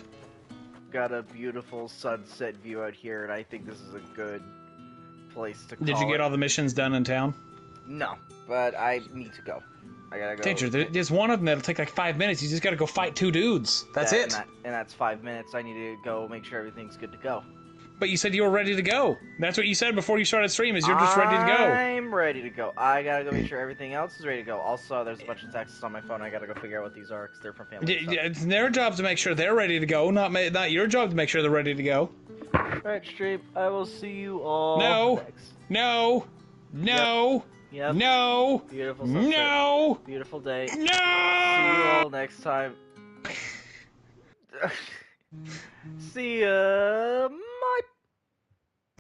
Got a beautiful sunset view out here, and I think this is a good place to call Did you get all the missions done in town? No, but I need to go. I gotta go. Danger, there's one of them that'll take like 5 minutes. You just gotta go fight 2 dudes. That's it. And that's 5 minutes. I need to go make sure everything's good to go. But you said you were ready to go. That's what you said before you started stream, is you're just ready to go. I'm ready to go. I gotta go make sure everything else is ready to go. Also, there's a bunch of texts on my phone. I gotta go figure out what these are, because they're from family. It's their job to make sure they're ready to go, not your job to make sure they're ready to go. Alright, stream. I will see you all next. No! Yep. No! Beautiful sunset. No! Beautiful day. No! See you all next time. See ya!